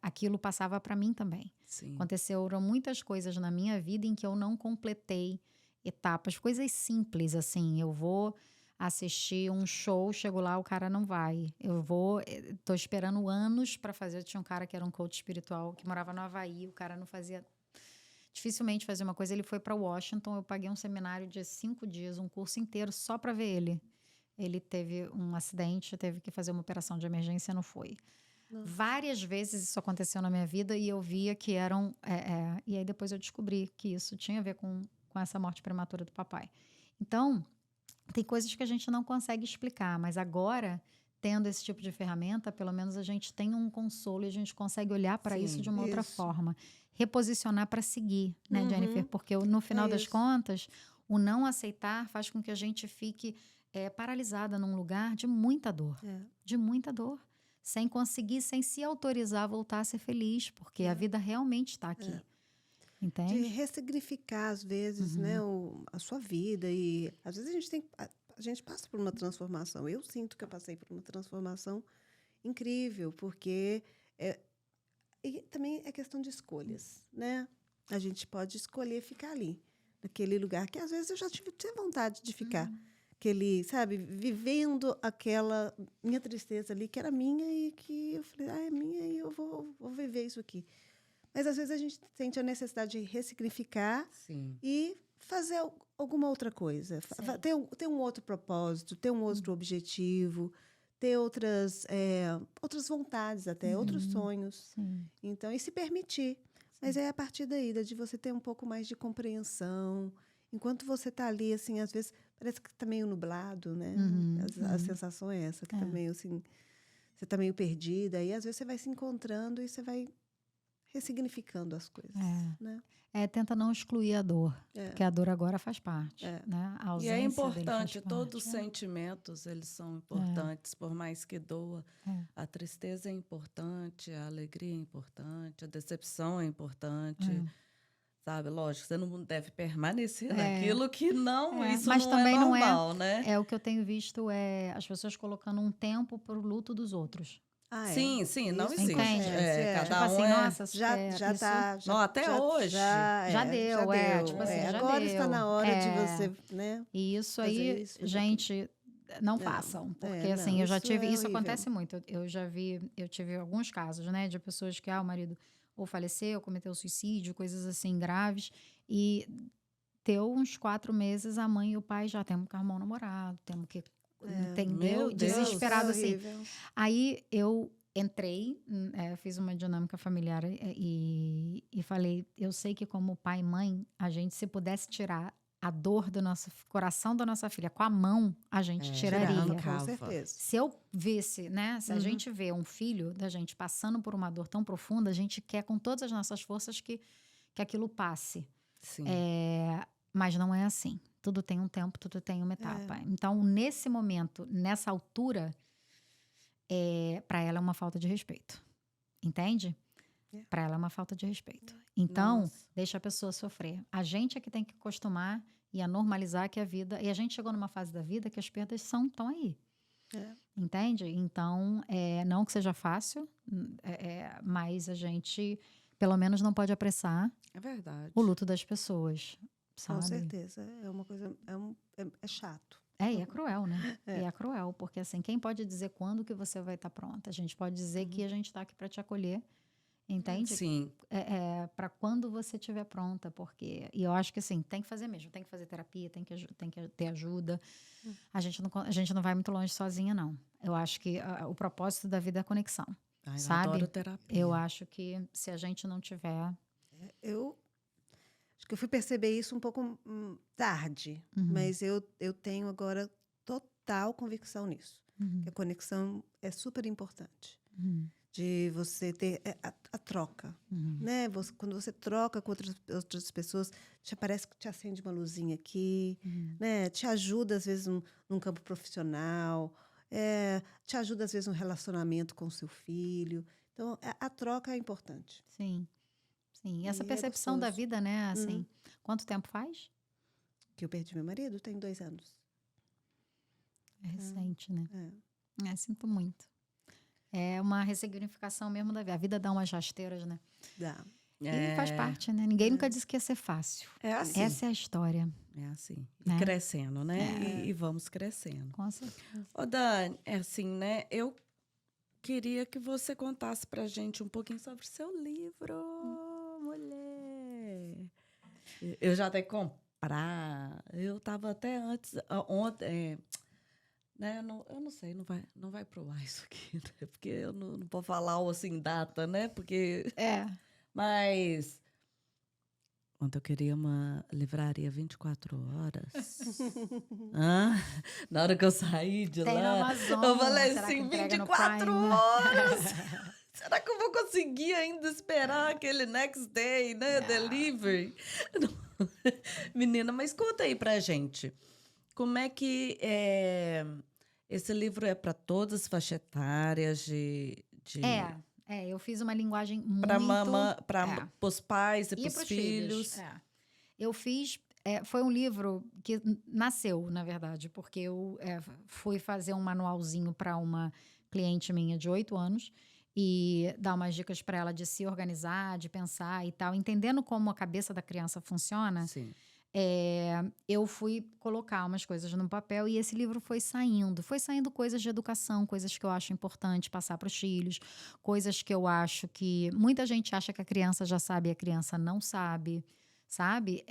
aquilo passava para mim também. Sim. Aconteceram muitas coisas na minha vida em que eu não completei etapas, coisas simples, assim, eu vou assistir um show, chego lá, o cara não vai. Tô esperando anos para fazer. Eu tinha um cara que era um coach espiritual, que morava no Havaí, o cara não fazia... Dificilmente fazia uma coisa. Ele foi para Washington, eu paguei um seminário de 5 dias, um curso inteiro só para ver ele. Ele teve um acidente, teve que fazer uma operação de emergência, não foi. Várias vezes isso aconteceu na minha vida e eu via que eram... e aí depois eu descobri que isso tinha a ver com essa morte prematura do papai. Então, tem coisas que a gente não consegue explicar, mas agora, tendo esse tipo de ferramenta, pelo menos a gente tem um consolo e a gente consegue olhar para isso de uma outra forma. Reposicionar para seguir, né, Jennifer? Porque no final das contas, o não aceitar faz com que a gente fique paralisada num lugar de muita dor. De muita dor. Sem conseguir, sem se autorizar a voltar a ser feliz, porque a vida realmente está aqui. Entende? De ressignificar, às vezes, né, a sua vida. E às vezes a gente passa por uma transformação. Eu sinto que eu passei por uma transformação incrível, porque e também é questão de escolhas, né? A gente pode escolher ficar ali, naquele lugar que às vezes eu já tive vontade de ficar. Aquele, sabe, vivendo aquela minha tristeza ali, que era minha e que eu falei, é minha e eu vou viver isso aqui. Mas às vezes a gente sente a necessidade de ressignificar e fazer alguma outra coisa. Ter um outro propósito, ter um outro objetivo, ter outras vontades até, outros sonhos. Então, e se permitir. Mas é a partir daí, de você ter um pouco mais de compreensão. Enquanto você está ali, assim, às vezes, parece que está meio nublado, né? A sensação é essa, que está meio assim... Você está meio perdida. E às vezes você vai se encontrando e você vai ressignificando as coisas, né? Tenta não excluir a dor, porque a dor agora faz parte, né? A ausência e é dele importante, faz todos os parte. sentimentos, eles são importantes, por mais que doa. A tristeza é importante, a alegria é importante, a decepção é importante. sabe? Lógico, você não deve permanecer naquilo que não, isso Mas não também é não é. normal, né? É o que eu tenho visto é as pessoas colocando um tempo para o luto dos outros. Ah, é. Sim, não Isso existe. Entende? acontece, É, Tipo cada um assim, é. nossa, Já isso tá, Não, até hoje. já deu, tipo assim, já Agora está deu. na hora de você, né, E isso fazer aí, isso, fazer gente, não Não, façam, porque não, assim, eu já isso tive, é isso horrível. acontece muito. Eu tive alguns casos, né, de pessoas que o marido ou faleceu, ou cometeu suicídio, coisas assim graves, e deu uns 4 meses, a mãe e o pai já temos que arrumar um namorado, temos que, entendeu? Meu Deus. Desesperado É assim. horrível. Aí eu entrei, fiz uma dinâmica familiar e falei, eu sei que como pai e mãe, a gente se pudesse tirar a dor do nosso coração da nossa filha com a mão, a gente tiraria. Com arrancava. certeza. Se eu visse, né? Se a gente vê um filho da gente passando por uma dor tão profunda, a gente quer com todas as nossas forças que aquilo passe. Sim. Mas não é assim. Tudo tem um tempo, tudo tem uma etapa. Então, nesse momento, nessa altura, para ela é uma falta de respeito. Entende? Para ela é uma falta de respeito. Então, Nossa. deixa a pessoa sofrer. A gente é que tem que acostumar e a normalizar que a vida... E a gente chegou numa fase da vida que as perdas estão aí. Entende? Então, não que seja fácil, mas a gente, pelo menos, não pode apressar É verdade. o luto das pessoas, sabe? Com certeza. É uma coisa, é chato. E é cruel, né? E é cruel, porque assim, quem pode dizer quando que você vai estar pronta? A gente pode dizer que a gente está aqui para te acolher, entende? Sim. Para quando você estiver pronta, porque... E eu acho que assim, tem que fazer mesmo, tem que fazer terapia, tem que ter ajuda. A gente não vai muito longe sozinha, não. Eu acho que o propósito da vida é a conexão, Ai, eu sabe? adoro terapia. Eu acho que se a gente não tiver... Eu acho que eu fui perceber isso um pouco tarde, mas eu tenho agora total convicção nisso. Que a conexão é super importante. De você ter a troca, né? Quando você troca com outras pessoas, já parece que te acende uma luzinha aqui, né? Te ajuda, às vezes, num campo profissional, te ajuda, às vezes, no relacionamento com o seu filho. Então, a troca é importante. Sim. Sim. E essa E é percepção da gostoso. vida, né? Assim, quanto tempo faz? Que eu perdi meu marido tem 2 anos. É recente, né? Sinto muito. É uma ressignificação mesmo da vida. A vida dá umas rasteiras, né? Dá. E faz parte, né? Ninguém nunca disse que ia ser fácil. É assim. Essa é a história. É assim. Né? E crescendo, né? E vamos crescendo. Com certeza. Ô, Dani, é assim, né? Eu queria que você contasse pra gente um pouquinho sobre o seu livro, mulher. Eu já tenho que comprar. Eu tava até antes, ontem... Né? Eu não sei, não vai pro ar isso aqui, né? Porque eu não vou falar assim data, né? Porque... Mas ontem eu queria uma livraria 24 horas. Na hora que eu saí de Tem lá, na Amazon. eu falei Será que assim, entrega no 24 Prime? horas! Será que eu vou conseguir ainda esperar aquele next day, né? Delivery? Menina, mas conta aí pra gente. Como é que esse livro é para todas as faixas etárias eu fiz uma linguagem muito... para os pais e para os pros filhos. Eu fiz... foi um livro que nasceu, na verdade, porque eu fui fazer um manualzinho para uma cliente minha de 8 anos e dar umas dicas para ela de se organizar, de pensar e tal, entendendo como a cabeça da criança funciona. Sim. Eu fui colocar umas coisas no papel e esse livro foi saindo. Foi saindo coisas de educação, coisas que eu acho importante passar para os filhos, coisas que eu acho que... Muita gente acha que a criança já sabe e a criança não sabe, sabe?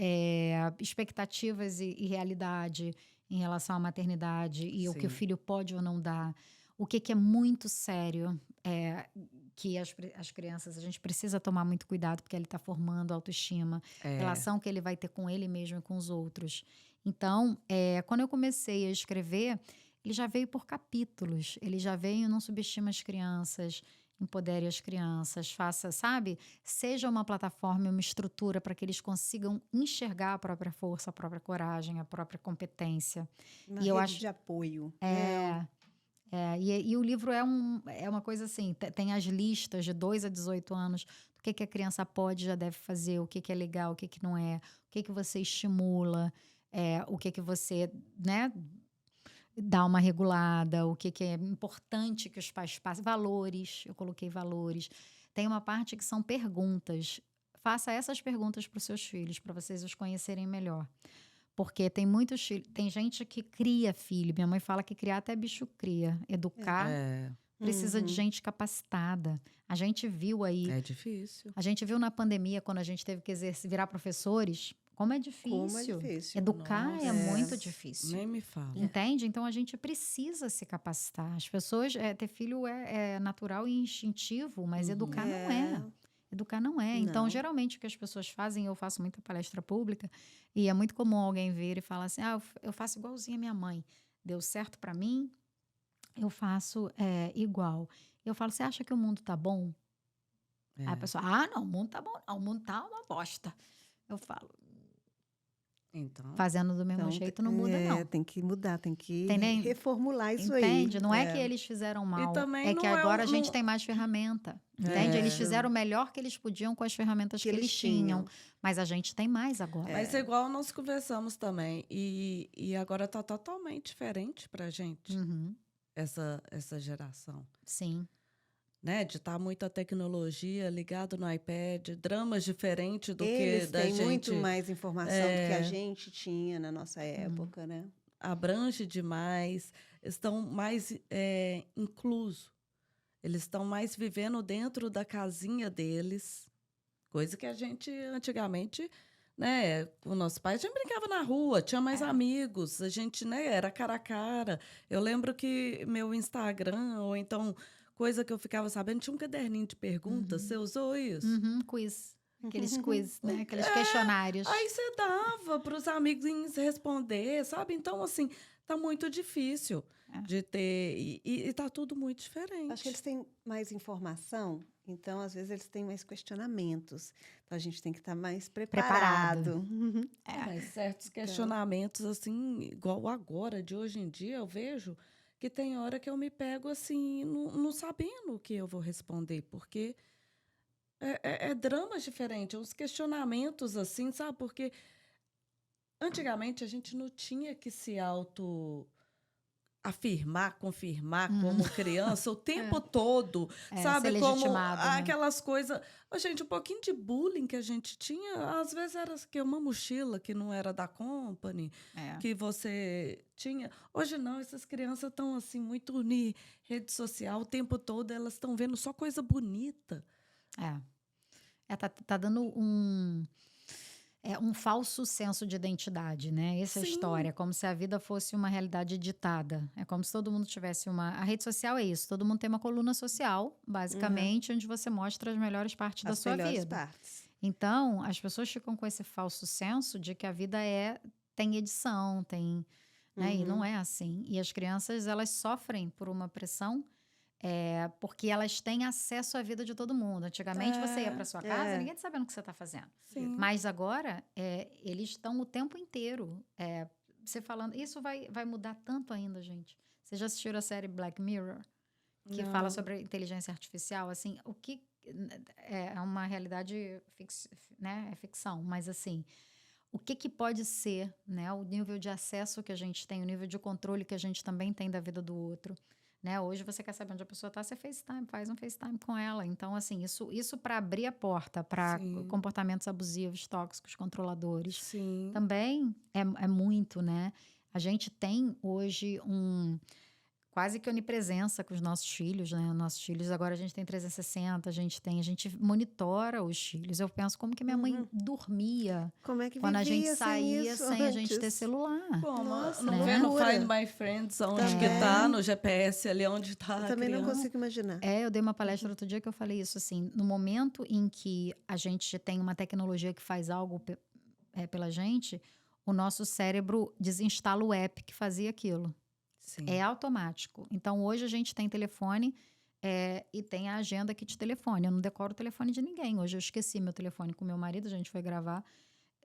Expectativas e realidade em relação à maternidade e o que o filho pode ou não dar. O que é muito sério que as crianças, a gente precisa tomar muito cuidado porque ele está formando autoestima, relação que ele vai ter com ele mesmo e com os outros. Então, quando eu comecei a escrever, ele já veio por capítulos, ele já veio não subestima as crianças, empodere as crianças, faça, sabe? Seja uma plataforma, uma estrutura para que eles consigam enxergar a própria força, a própria coragem, a própria competência. Uma rede de apoio. E o livro é uma coisa assim, tem as listas de 2 a 18 anos, o que a criança pode, já deve fazer, o que é legal, o que não é, o que você estimula, o que você, né, dá uma regulada, o que é importante que os pais passem. Valores, eu coloquei valores. Tem uma parte que são perguntas. Faça essas perguntas para os seus filhos, para vocês os conhecerem melhor. Porque tem muitos filhos. Tem gente que cria filho. Minha mãe fala que criar até bicho cria. Educar precisa de gente capacitada. A gente viu aí. É difícil. A gente viu na pandemia, quando a gente teve que virar professores, como é difícil. Como é difícil. Educar é muito difícil. Nem me fala. Entende? Então a gente precisa se capacitar. As pessoas, ter filho é natural e instintivo, mas educar não é. Educar não é. Então, Não. geralmente, o que as pessoas fazem, eu faço muita palestra pública, e é muito comum alguém vir e falar assim: eu faço igualzinho a minha mãe. Deu certo para mim, eu faço igual. Eu falo: você acha que o mundo tá bom? Aí a pessoa: não, o mundo tá bom, não, o mundo tá uma bosta. Eu falo: então, fazendo do mesmo jeito não muda, não. Tem que mudar, tem que Entende? reformular isso aí. Entende? Não é que eles fizeram mal, também é que não agora a gente tem mais ferramenta. Entende? Eles fizeram o melhor que eles podiam com as ferramentas que eles tinham. Mas a gente tem mais agora. Mas igual nós conversamos também. E agora tá totalmente diferente pra gente, essa geração. Sim. Né? De estar muita tecnologia ligado no iPad, dramas diferentes do Eles que da têm gente. muito mais informação do que a gente tinha na nossa época, né? Abrange demais, estão mais inclusos. Eles estão mais vivendo dentro da casinha deles, coisa que a gente antigamente, né, com nossos pais, a gente brincava na rua, tinha mais amigos, a gente, né, era cara a cara. Eu lembro que meu Instagram, ou então coisa que eu ficava sabendo, tinha um caderninho de perguntas, você usou isso? Quiz. Aqueles quiz, né? Aqueles questionários. Aí você dava para os amigos responder, sabe? Então, assim, tá muito difícil de ter. E tá tudo muito diferente. Acho que eles têm mais informação, então, às vezes, eles têm mais questionamentos. Então, a gente tem que estar mais preparado. Mas certos questionamentos, assim, igual agora, de hoje em dia, eu vejo que tem hora que eu me pego, assim, não sabendo o que eu vou responder, porque é dramas diferentes, uns questionamentos, assim, sabe? Porque antigamente a gente não tinha que se confirmar como criança o tempo todo, sabe? Ser Como legitimado, né? aquelas coisas. Gente, um pouquinho de bullying que a gente tinha, às vezes era que uma mochila que não era da company, que você tinha. Hoje não, essas crianças estão assim muito em rede social o tempo todo, elas estão vendo só coisa bonita. Tá dando um falso senso de identidade, né? Essa é a história, como se a vida fosse uma realidade ditada. É como se todo mundo tivesse a rede social é isso, todo mundo tem uma coluna social, basicamente, onde você mostra as melhores partes da sua vida. Então, as pessoas ficam com esse falso senso de que a vida tem edição, tem, né? E não é assim. E as crianças, elas sofrem por uma pressão porque elas têm acesso à vida de todo mundo. Antigamente, você ia para sua casa e ninguém sabia o que você está fazendo. Sim. Mas agora, eles estão o tempo inteiro você falando... Isso vai mudar tanto ainda, gente. Vocês já assistiram a série Black Mirror? Que fala sobre inteligência artificial? Assim, o que... É uma realidade né? É ficção, mas assim... O que pode ser, né? O nível de acesso que a gente tem, o nível de controle que a gente também tem da vida do outro. Né? Hoje você quer saber onde a pessoa está, você faz um FaceTime com ela. Então, assim, isso para abrir a porta para comportamentos abusivos, tóxicos, controladores. Também é muito, né? A gente tem hoje quase que onipresença com os nossos filhos, né? Nossos filhos, agora a gente tem 360, a gente monitora os filhos. Eu penso como que minha mãe dormia como é que quando a gente vivia saía sem a gente ter celular. Nossa, né? Não vê no Find My Friends onde que tá, no GPS ali onde tá. Eu também não consigo imaginar. Eu dei uma palestra outro dia que eu falei isso, assim, no momento em que a gente tem uma tecnologia que faz algo pela gente, o nosso cérebro desinstala o app que fazia aquilo. É automático. Então, hoje a gente tem telefone e tem a agenda que te telefone. Eu não decoro o telefone de ninguém. Hoje eu esqueci meu telefone com meu marido, a gente foi gravar,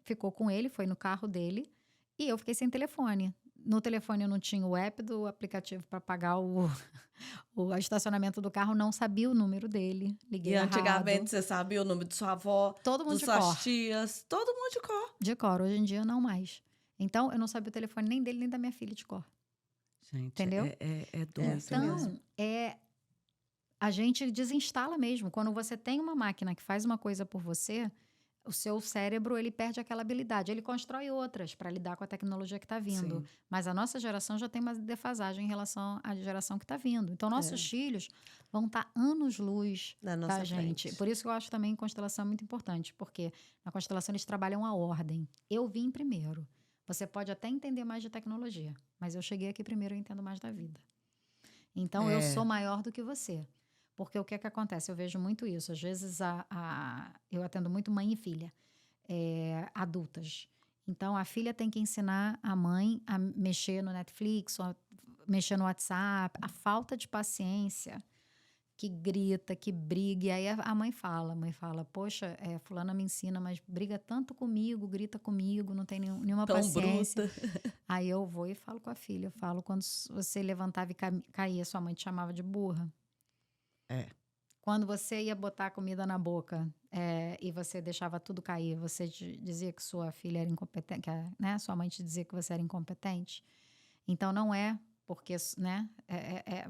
ficou com ele, foi no carro dele, e eu fiquei sem telefone. no telefone não tinha o app do aplicativo para pagar o estacionamento do carro, não sabia o número dele. Liguei E errado. antigamente você sabia o nome de sua avó, Todo mundo das de suas cor. tias, todo mundo de cor. De cor. Hoje em dia, não mais. Então, eu não sabia o telefone nem dele, nem da minha filha de cor. Gente, Entendeu? é doido assim mesmo. Então, a gente desinstala mesmo. Quando você tem uma máquina que faz uma coisa por você, o seu cérebro, ele perde aquela habilidade. Ele constrói outras para lidar com a tecnologia que está vindo. Sim. Mas a nossa geração já tem uma defasagem em relação à geração que está vindo. Então, nossos filhos vão estar anos-luz Na da nossa gente. frente. Por isso que eu acho também constelação muito importante. Porque na constelação eles trabalham a ordem. Eu vim primeiro. Você pode até entender mais de tecnologia. Mas eu cheguei aqui primeiro e entendo mais da vida. Então, eu sou maior do que você. Porque o que é que acontece? Eu vejo muito isso. Às vezes, eu atendo muito mãe e filha, adultas. Então, a filha tem que ensinar a mãe a mexer no Netflix, ou a mexer no WhatsApp. A falta de paciência, que grita, que briga. E aí a mãe fala, poxa, fulana me ensina, mas briga tanto comigo, grita comigo, não tem nenhuma Tão paciência. bruta. Aí eu vou e falo com a filha. Eu falo, quando você levantava e caía, sua mãe te chamava de burra. Quando você ia botar comida na boca e você deixava tudo cair, você dizia que sua filha era incompetente, que sua mãe te dizia que você era incompetente. Então, não é porque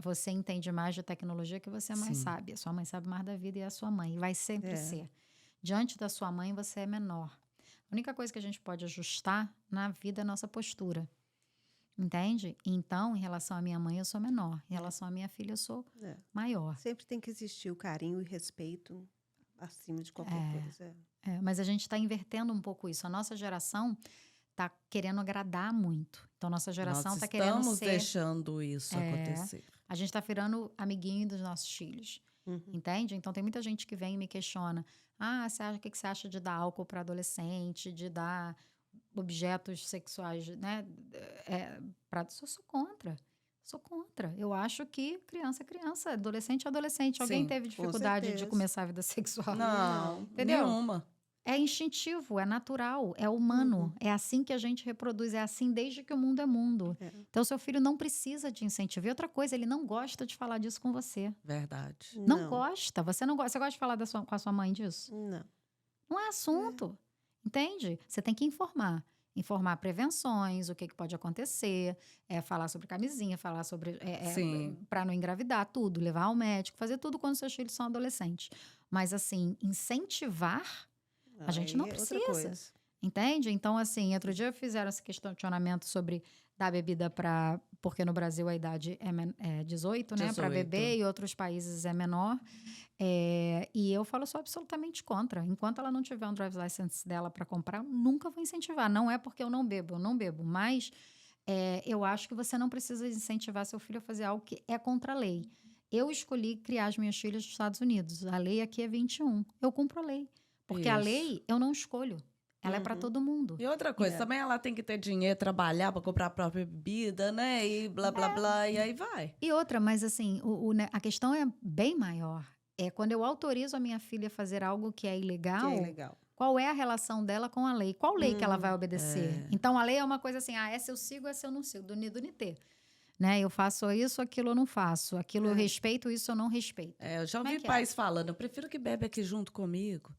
você entende mais de tecnologia que você é mais Sim. sábia. Sua mãe sabe mais da vida e é a sua mãe. E vai sempre ser. Diante da sua mãe, você é menor. A única coisa que a gente pode ajustar na vida é a nossa postura. Entende? Então, em relação à minha mãe, eu sou menor. Em relação à minha filha, eu sou maior. Sempre tem que existir o carinho e respeito acima de qualquer coisa. Mas a gente está invertendo um pouco isso. A nossa geração está querendo agradar muito. Então, nossa geração está querendo estamos ser... deixando isso acontecer. A gente está virando amiguinho dos nossos filhos. Entende? Então, tem muita gente que vem e me questiona. O que você acha de dar álcool para adolescente, de dar objetos sexuais, né? Eu sou contra. Sou contra. Eu acho que criança é criança, adolescente é adolescente. Alguém Sim, teve com dificuldade de certeza. começar a vida sexual? Não, Entendeu? nenhuma. É instintivo, é natural, é humano. É assim que a gente reproduz, é assim desde que o mundo é mundo. Então, seu filho não precisa de incentivo. E outra coisa, ele não gosta de falar disso com você. Verdade. Não gosta. Você não gosta. Você gosta de falar com a sua mãe disso? Não. Não é assunto. Entende? Você tem que informar. Informar prevenções, o que pode acontecer, falar sobre camisinha, falar sobre... Sim. para não engravidar, tudo. Levar ao médico, fazer tudo quando seus filhos são adolescentes. Mas, assim, incentivar... A gente não Aí é outra precisa, coisa. entende? Então, assim, outro dia fizeram esse questionamento sobre dar bebida para... Porque no Brasil a idade é 18, né? Para 18. beber, e outros países é menor. E eu falo, sou absolutamente contra. Enquanto ela não tiver um driver's license dela para comprar, eu nunca vou incentivar. Não é porque eu não bebo. Mas eu acho que você não precisa incentivar seu filho a fazer algo que é contra a lei. Eu escolhi criar as minhas filhas nos Estados Unidos. A lei aqui é 21. Eu cumpro a lei. Porque a Isso. lei eu não escolho. Ela é para todo mundo. E outra coisa, também ela tem que ter dinheiro, trabalhar para comprar a própria bebida, né? E blá, blá, blá, e aí vai. E outra, mas assim, a questão é bem maior. Quando eu autorizo a minha filha a fazer algo que é ilegal, Que é legal. qual é a relação dela com a lei? Qual lei que ela vai obedecer? Então, a lei é uma coisa assim, essa eu sigo, essa eu não sigo, do NIT. Né? Eu faço isso, aquilo eu não faço. Aquilo eu respeito, isso eu não respeito. Eu já Como ouvi que pais falando, eu prefiro que bebe aqui junto comigo,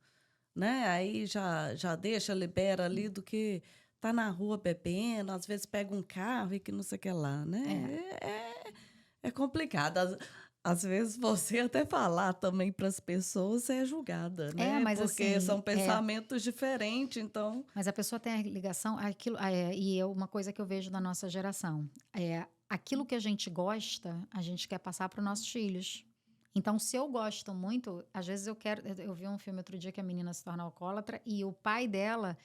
né? Aí já deixa, libera ali do que tá na rua bebendo, às vezes pega um carro e que não sei o que lá, né? É complicado. Às vezes você até falar também para as pessoas é julgada, né? Mas porque assim, são pensamentos diferentes, então... Mas a pessoa tem a ligação, uma coisa que eu vejo da nossa geração, aquilo que a gente gosta, a gente quer passar para os nossos filhos. Então, se eu gosto muito, às vezes eu vi um filme outro dia que a menina se torna alcoólatra e o pai dela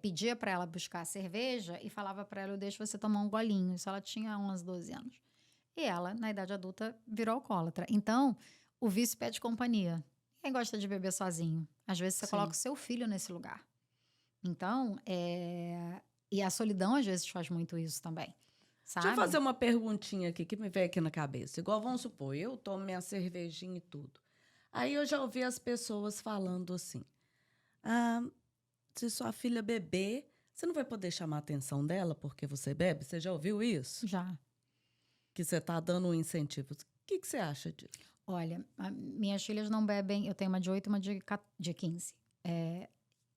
pedia para ela buscar cerveja e falava para ela, eu deixo você tomar um golinho. Isso ela tinha 11, 12 anos. E ela, na idade adulta, virou alcoólatra. Então, o vício pede companhia. Quem gosta de beber sozinho? Às vezes você coloca o seu filho nesse lugar. Então, e a solidão às vezes faz muito isso também. Sabe? Deixa eu fazer uma perguntinha aqui que me veio aqui na cabeça. Igual, vamos supor, eu tomo minha cervejinha e tudo. Aí eu já ouvi as pessoas falando assim, se sua filha beber, você não vai poder chamar a atenção dela porque você bebe? Você já ouviu isso? Já. Que você está dando um incentivo. O que você acha disso? Olha, minhas filhas não bebem, eu tenho uma de 8 e uma de 15.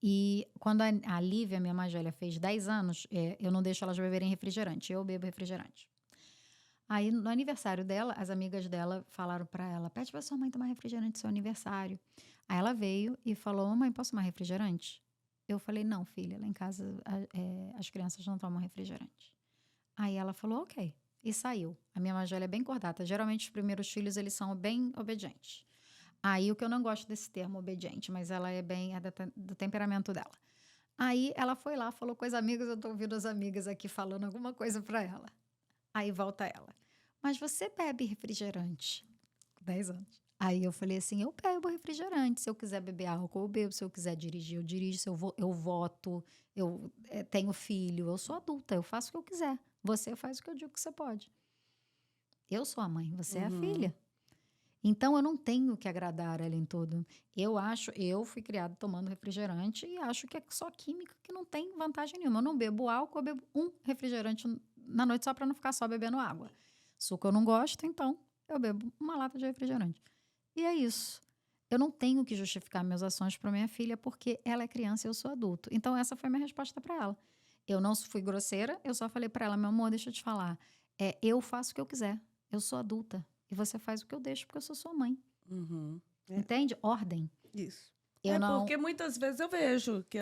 E quando a Lívia, minha mais velha, fez 10 anos, eu não deixo elas beberem refrigerante, eu bebo refrigerante. Aí, no aniversário dela, as amigas dela falaram pra ela, pede pra sua mãe tomar refrigerante no seu aniversário. Aí ela veio e falou, mãe, posso tomar refrigerante? Eu falei, não, filha, lá em casa as crianças não tomam refrigerante. Aí ela falou, ok. E saiu. A minha mais velha é bem cordata. Geralmente, os primeiros filhos, eles são bem obedientes. Aí, o que eu não gosto desse termo, obediente, mas ela é bem do temperamento dela. Aí, ela foi lá, falou com as amigas, eu tô ouvindo as amigas aqui falando alguma coisa pra ela. Aí, volta ela. Mas você bebe refrigerante? 10 anos. Aí, eu falei assim, eu bebo refrigerante. Se eu quiser beber álcool, eu bebo. Se eu quiser dirigir, eu dirijo. Se eu voto, eu tenho filho. Eu sou adulta, eu faço o que eu quiser. Você faz o que eu digo que você pode. Eu sou a mãe, você é a filha. Então, eu não tenho que agradar ela em tudo. Eu fui criada tomando refrigerante e acho que é só química que não tem vantagem nenhuma. Eu não bebo álcool, eu bebo um refrigerante na noite só para não ficar só bebendo água. Suco eu não gosto, então eu bebo uma lata de refrigerante. E é isso. Eu não tenho que justificar minhas ações para minha filha porque ela é criança e eu sou adulto. Então, essa foi a minha resposta para ela. Eu não fui grosseira, eu só falei para ela, meu amor, deixa eu te falar. Eu faço o que eu quiser. Eu sou adulta. E você faz o que eu deixo, porque eu sou sua mãe. Uhum. Entende? Ordem. Isso. Eu não... Porque muitas vezes eu vejo que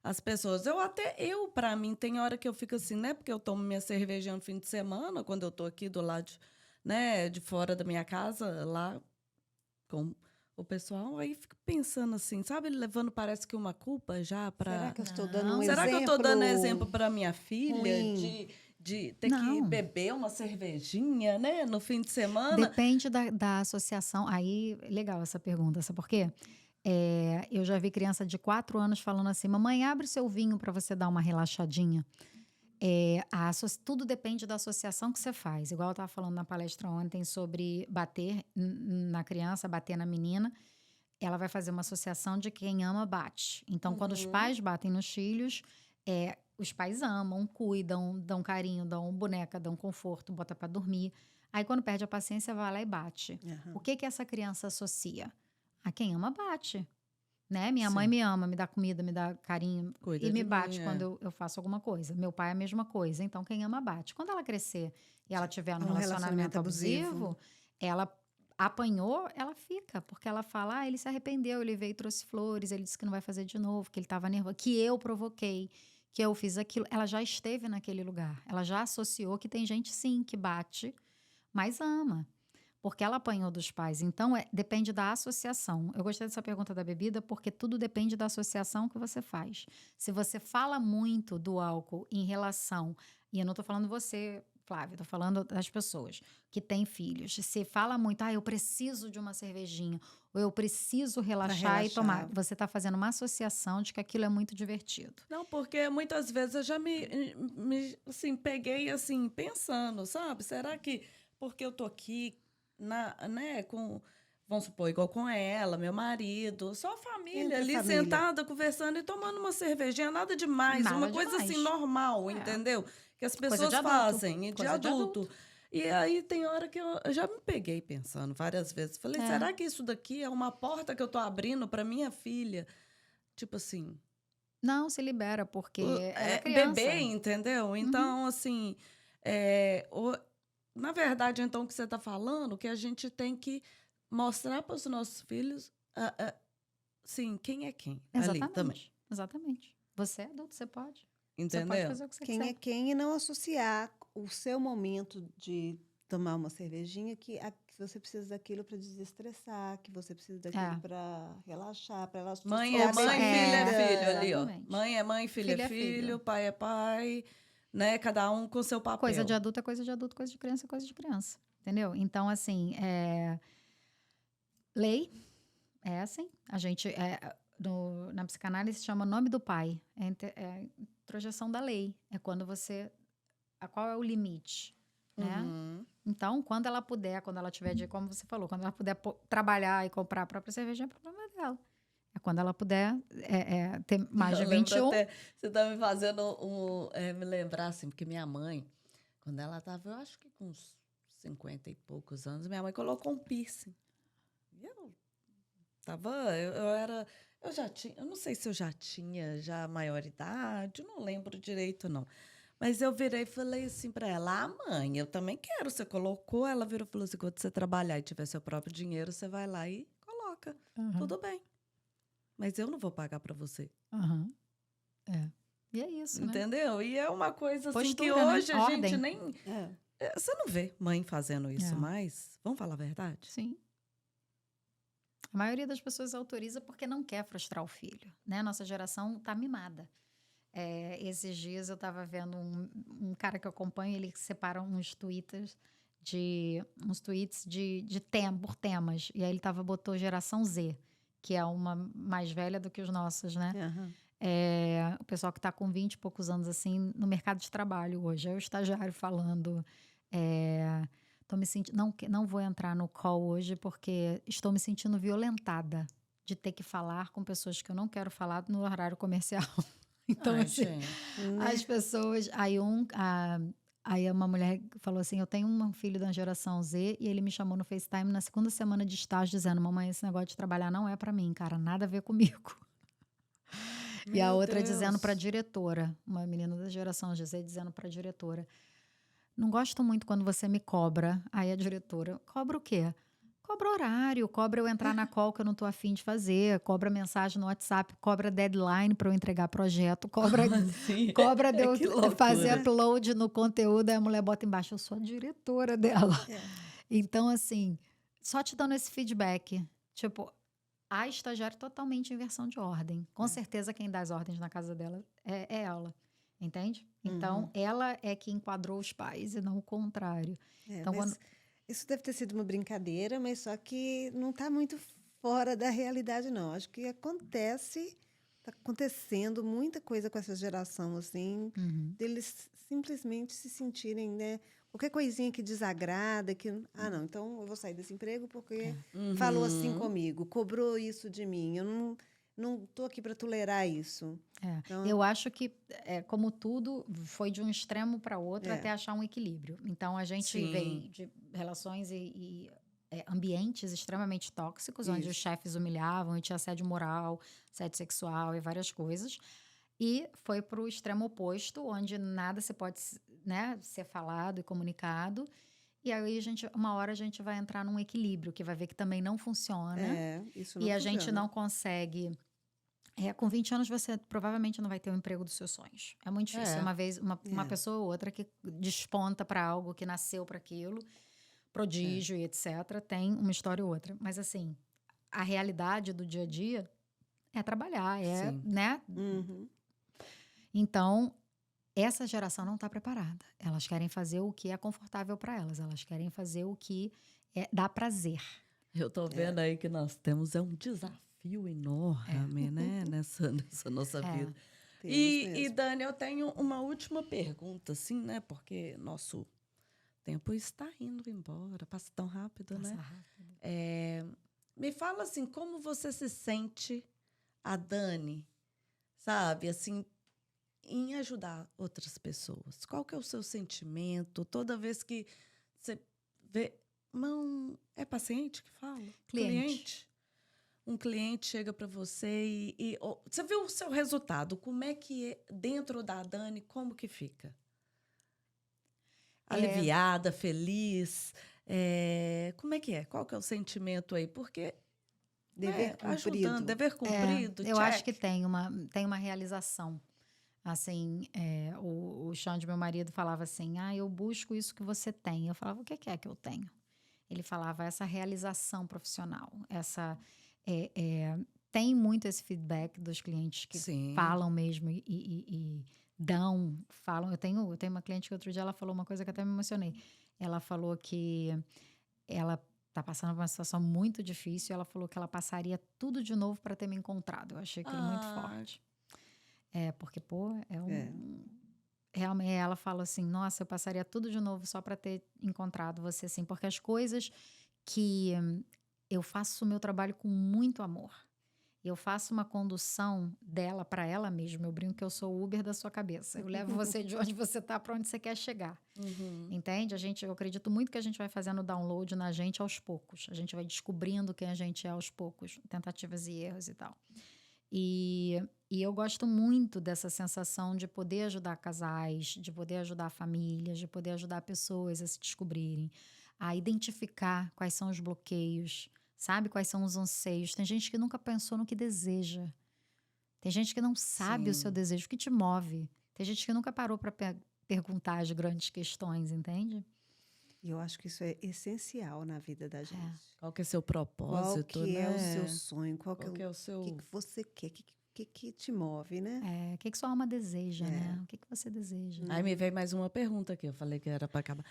as pessoas... Para mim, tem hora que eu fico assim, né? Porque eu tomo minha cervejinha no fim de semana, quando eu tô aqui do lado, né, de fora da minha casa, lá com o pessoal, aí fico pensando assim, sabe? Levando, parece que uma culpa já para... Será que eu estou dando Não. um Será exemplo? que eu estou dando exemplo para minha filha ruim? de ter que Não. beber uma cervejinha, né, no fim de semana? Depende da associação. Aí, legal essa pergunta, sabe por quê? Eu já vi criança de 4 anos falando assim, mamãe, abre seu vinho para você dar uma relaxadinha. Tudo depende da associação que você faz. Igual eu estava falando na palestra ontem sobre bater na criança, bater na menina. Ela vai fazer uma associação de quem ama, bate. Então, quando os pais batem nos filhos, os pais amam, cuidam, dão carinho, dão boneca, dão conforto, bota para dormir. Aí, quando perde a paciência, vai lá e bate. Aham. O que essa criança associa? A quem ama, bate. Né? Minha Sim. mãe me ama, me dá comida, me dá carinho Cuida e me de bate mim, quando eu faço alguma coisa. Meu pai é a mesma coisa. Então, quem ama, bate. Quando ela crescer e ela tiver um relacionamento abusivo, ela apanhou, ela fica. Porque ela fala, ele se arrependeu, ele veio e trouxe flores, ele disse que não vai fazer de novo, que ele estava nervoso, que eu provoquei, que eu fiz aquilo. Ela já esteve naquele lugar. Ela já associou que tem gente, sim, que bate, mas ama. Porque ela apanhou dos pais. Então, depende da associação. Eu gostei dessa pergunta da bebida, porque tudo depende da associação que você faz. Se você fala muito do álcool em relação... E eu não estou falando você, Flávia, estou falando das pessoas que têm filhos. Se fala muito, eu preciso de uma cervejinha, ou eu preciso relaxar e tomar. Você está fazendo uma associação de que aquilo é muito divertido. Não, porque muitas vezes eu já me assim, peguei assim, pensando, sabe? Será que porque eu tô aqui né, vamos supor, igual com ela, meu marido, só a família ali sentada, conversando e tomando uma cervejinha, nada demais, uma coisa assim normal, entendeu? Que as pessoas fazem, de adulto. E aí tem hora que eu já me peguei pensando várias vezes. Falei, será que isso daqui é uma porta que eu tô abrindo para minha filha? Tipo assim... Não, se libera, porque ela é criança. Bebê, entendeu? Então, assim... Na verdade, então, o que você está falando, que a gente tem que mostrar para os nossos filhos, sim, quem é quem. Exatamente. Ali também. Exatamente. Você é adulto, você pode. Entendeu? Você pode fazer o que você quiser. Quem é quem e não associar o seu momento de tomar uma cervejinha que você precisa daquilo para desestressar, que você precisa daquilo para relaxar, para ela mãe é mãe, filho é filho ali, ó. Mãe é mãe, filho é filho, pai é pai, né? Cada um com seu papel. Coisa de adulto é coisa de adulto, coisa de criança é coisa de criança. Entendeu? Então, assim, lei é assim. A gente, na psicanálise, se chama nome do pai. É introjeção da lei. É quando você... Qual é o limite? Né? Então, quando ela puder, quando ela tiver como você falou, quando ela puder trabalhar e comprar a própria cerveja, é problema dela. Quando ela puder ter mais de Eu lembro 21. até, você tá me fazendo me lembrar, assim, porque minha mãe, quando ela estava, eu acho que com uns 50 e poucos anos, minha mãe colocou um piercing. E eu já tinha, eu não sei se eu já tinha já maioridade, não lembro direito, não. Mas eu virei e falei assim para ela, mãe, eu também quero. Você colocou, ela virou e falou assim, quando você trabalhar e tiver seu próprio dinheiro, você vai lá e coloca. Aham, Tudo bem. Mas eu não vou pagar para você. aham, é. E é isso, né? Entendeu? E é uma coisa assim que Postura, né? hoje a gente Ordem. nem. Você não vê mãe fazendo isso É, mais? Vamos falar a verdade? sim. A maioria das pessoas autoriza porque não quer frustrar o filho, né? Nossa geração tá mimada. Esses dias eu estava vendo um cara que eu acompanho, ele separa uns tweets por temas. E aí ele botou geração Z, que é uma mais velha do que os nossos, né? Aham. O pessoal que está com 20 e poucos anos, assim, no mercado de trabalho hoje. É o estagiário falando, tô me sentindo, não vou entrar no call hoje porque estou me sentindo violentada de ter que falar com pessoas que eu não quero falar no horário comercial. Então, Ai, assim, gente. Né? as pessoas. Aí uma mulher falou assim: eu tenho um filho da geração Z e ele me chamou no FaceTime na segunda semana de estágio, dizendo: mamãe, esse negócio de trabalhar não é pra mim, cara, nada a ver comigo. E a Meu outra dizendo pra Deus. diretora, uma menina da geração Z dizendo pra diretora: não gosto muito quando você me cobra. Aí a diretora: cobra o quê? Cobra horário, cobra eu entrar na call que eu não tô afim de fazer, cobra mensagem no WhatsApp, cobra deadline para eu entregar projeto, cobra, Assim, cobra de eu que fazer loucura. upload no conteúdo, aí a mulher bota embaixo, eu sou a diretora dela. É. Então, assim, só te dando esse feedback, tipo, a estagiária totalmente em inversão de ordem. Com certeza quem dá as ordens na casa dela é ela, entende? Então, Uhum. ela é que enquadrou os pais e não o contrário. Então, Mas isso deve ter sido uma brincadeira, mas só que não está muito fora da realidade, não. Acho que está acontecendo muita coisa com essa geração, assim, Uhum. deles simplesmente se sentirem, né? Qualquer coisinha que desagrada, não, então eu vou sair desse emprego porque falou assim Uhum. comigo, cobrou isso de mim, eu não estou aqui para tolerar isso. Então, Eu acho que, como tudo, foi de um extremo para outro é, até achar um equilíbrio. Então, a gente Sim. veio de relações e ambientes extremamente tóxicos, onde os isso. chefes humilhavam e tinha assédio moral, assédio sexual e várias coisas. E foi para o extremo oposto, onde nada se pode, né, ser falado e comunicado. E aí, uma hora a gente vai entrar num equilíbrio, que vai ver que também não funciona. Isso E não a gente funciona. não consegue. Com 20 anos você provavelmente não vai ter o emprego dos seus sonhos. É muito difícil. É. Uma vez, uma É, pessoa ou outra que desponta para algo, que nasceu para aquilo, é. prodígio e etc., tem uma história ou outra. Mas, assim, a realidade do dia a dia é trabalhar, Sim. né? Uhum. Então, essa geração não está preparada. Elas querem fazer o que é confortável para elas. Elas querem fazer o que dá prazer. Eu tô vendo aí que nós temos um desafio É, enorme, né, nessa nossa vida. Temos E, mesmo. Dani, eu tenho uma última pergunta, assim, né? Porque nosso tempo está indo embora, passa tão rápido, passa né? rápido. Me fala assim, como você se sente, a Dani, sabe, assim, em ajudar outras pessoas? Qual que é o seu sentimento toda vez que você vê... Não, é paciente que fala? Cliente. Cliente? Um cliente chega para você você viu o seu resultado? Como é que é dentro da Dani? Como que fica? É, Aliviada, feliz? Como é que é? Qual que é o sentimento aí? Porque, Dever né, ajudando, cumprido. dever cumprido, eu acho check. que tem uma realização. Assim, o Xande, meu marido, falava assim: eu busco isso que você tem. Eu falava: o que é que eu tenho? Ele falava: essa realização profissional. Tem muito esse feedback dos clientes que Sim. falam mesmo e falam. Eu tenho uma cliente que outro dia ela falou uma coisa que até me emocionei. Ela falou que ela está passando por uma situação muito difícil. Ela falou que ela passaria tudo de novo para ter me encontrado. Eu achei aquilo muito Ah, forte. Porque, pô, É. realmente ela fala assim: nossa, eu passaria tudo de novo só para ter encontrado você, assim, porque as coisas que eu faço o meu trabalho com muito amor. e eu faço uma condução dela para ela mesma. Eu brinco que eu sou o Uber da sua cabeça. Eu levo você de onde você está para onde você quer chegar. Entende? Eu acredito muito que a gente vai fazendo download na gente aos poucos. A gente vai descobrindo quem a gente é aos poucos, tentativas e erros e tal. E eu gosto muito dessa sensação de poder ajudar casais, de poder ajudar famílias, de poder ajudar pessoas a se descobrirem, a identificar quais são os bloqueios, sabe? Quais são os anseios. Tem gente que nunca pensou no que deseja. Tem gente que não sabe o seu Sim. desejo, o que te move. Tem gente que nunca parou para perguntar as grandes questões, entende? E eu acho que isso é essencial na vida da gente. Qual que é seu Qual propósito, que é o seu né? sonho? Qual que é Qual que é o o seu... que você quer? O que te move, né? O que sua alma deseja, né? O que você deseja? Aí me veio mais uma pergunta aqui. Eu falei que era para acabar.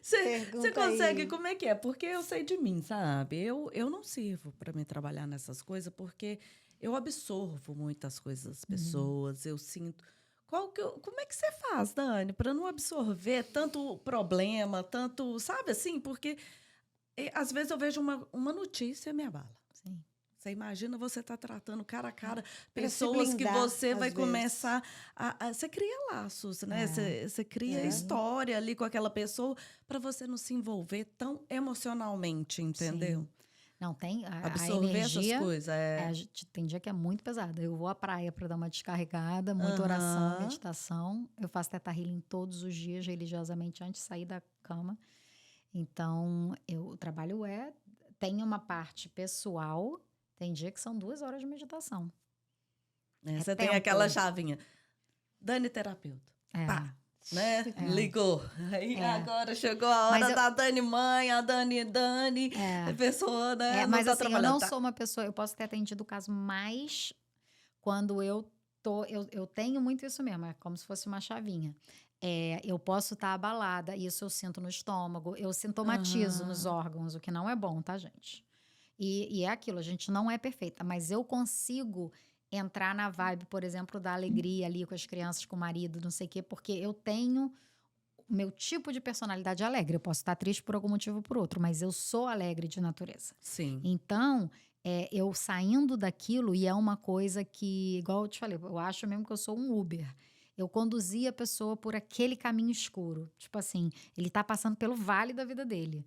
Você Pergunta consegue, aí. como é que é? Porque eu sei de mim, sabe? Eu não sirvo para me trabalhar nessas coisas, porque eu absorvo muitas coisas das pessoas, eu sinto. Como é que você faz, Dani, para não absorver tanto problema, tanto, sabe assim? Porque às vezes eu vejo uma notícia e me abala. Sim. Você imagina você estar tratando cara a cara Pra se pessoas que blindar, você às vai vezes. começar você cria laços, né? Você cria história ali com aquela pessoa para você não se envolver tão emocionalmente, entendeu? Sim. Não, tem a Absorver essas energia. coisas. Tem dia que é muito pesada. Eu vou à praia para dar uma descarregada, muita oração, Aham. meditação. Eu faço Theta Healing todos os dias, religiosamente, antes de sair da cama. Então, o trabalho tem uma parte pessoal. Tem dia que são 2 horas de meditação. Você tem tempo. aquela chavinha. Dani terapeuta. Pá, né? Ligou. Aí agora chegou a hora da Dani mãe, a Dani, a pessoa, né? Mas não tá assim, eu trabalhando. não sou uma pessoa, eu posso ter atendido o caso mais quando eu tenho muito isso mesmo, é como se fosse uma chavinha. Eu posso estar abalada, isso eu sinto no estômago, eu sintomatizo nos órgãos, o que não é bom, tá, gente? E é aquilo, a gente não é perfeita, mas eu consigo entrar na vibe, por exemplo, da alegria ali com as crianças, com o marido, não sei o quê, porque eu tenho o meu tipo de personalidade alegre. Eu posso estar triste por algum motivo ou por outro, mas eu sou alegre de natureza. Sim. Então, eu saindo daquilo, e é uma coisa que, igual eu te falei, eu acho mesmo que eu sou um Uber. Eu conduzi a pessoa por aquele caminho escuro. Tipo assim, ele tá passando pelo vale da vida dele.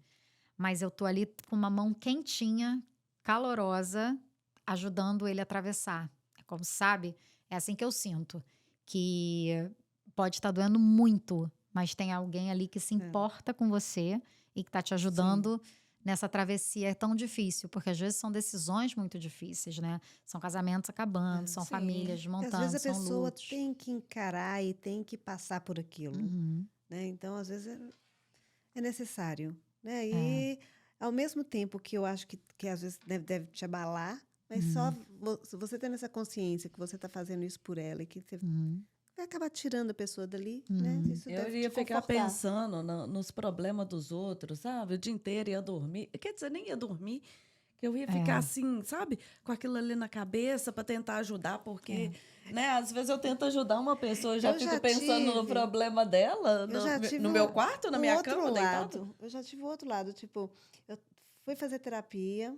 Mas eu tô ali com uma mão quentinha, calorosa, ajudando ele a atravessar. É como, sabe? É assim que eu sinto. Que pode estar doendo muito, mas tem alguém ali que se importa com você e que tá te ajudando nessa travessia. É tão difícil, porque às vezes são decisões muito difíceis, né? São casamentos acabando, são famílias Às desmontando, vezes a são pessoa lutos. tem que encarar e tem que passar por aquilo, né? Então, às vezes é necessário, né? E ao mesmo tempo que eu acho que às vezes deve te abalar, mas só você tendo essa consciência que você está fazendo isso por ela e que você vai acabar tirando a pessoa dali, né? Isso Eu deve ia te ficar confortar. pensando nos problemas dos outros, sabe? O dia inteiro ia dormir. Quer dizer, nem ia dormir. Que eu ia ficar assim, sabe? Com aquilo ali na cabeça para tentar ajudar, porque, né? Às vezes eu tento ajudar uma pessoa, eu já fico pensando no problema dela, Eu já tive no meu quarto, na o minha outro cama, deitada. lado. Eu já tive o outro lado. Tipo, eu fui fazer terapia,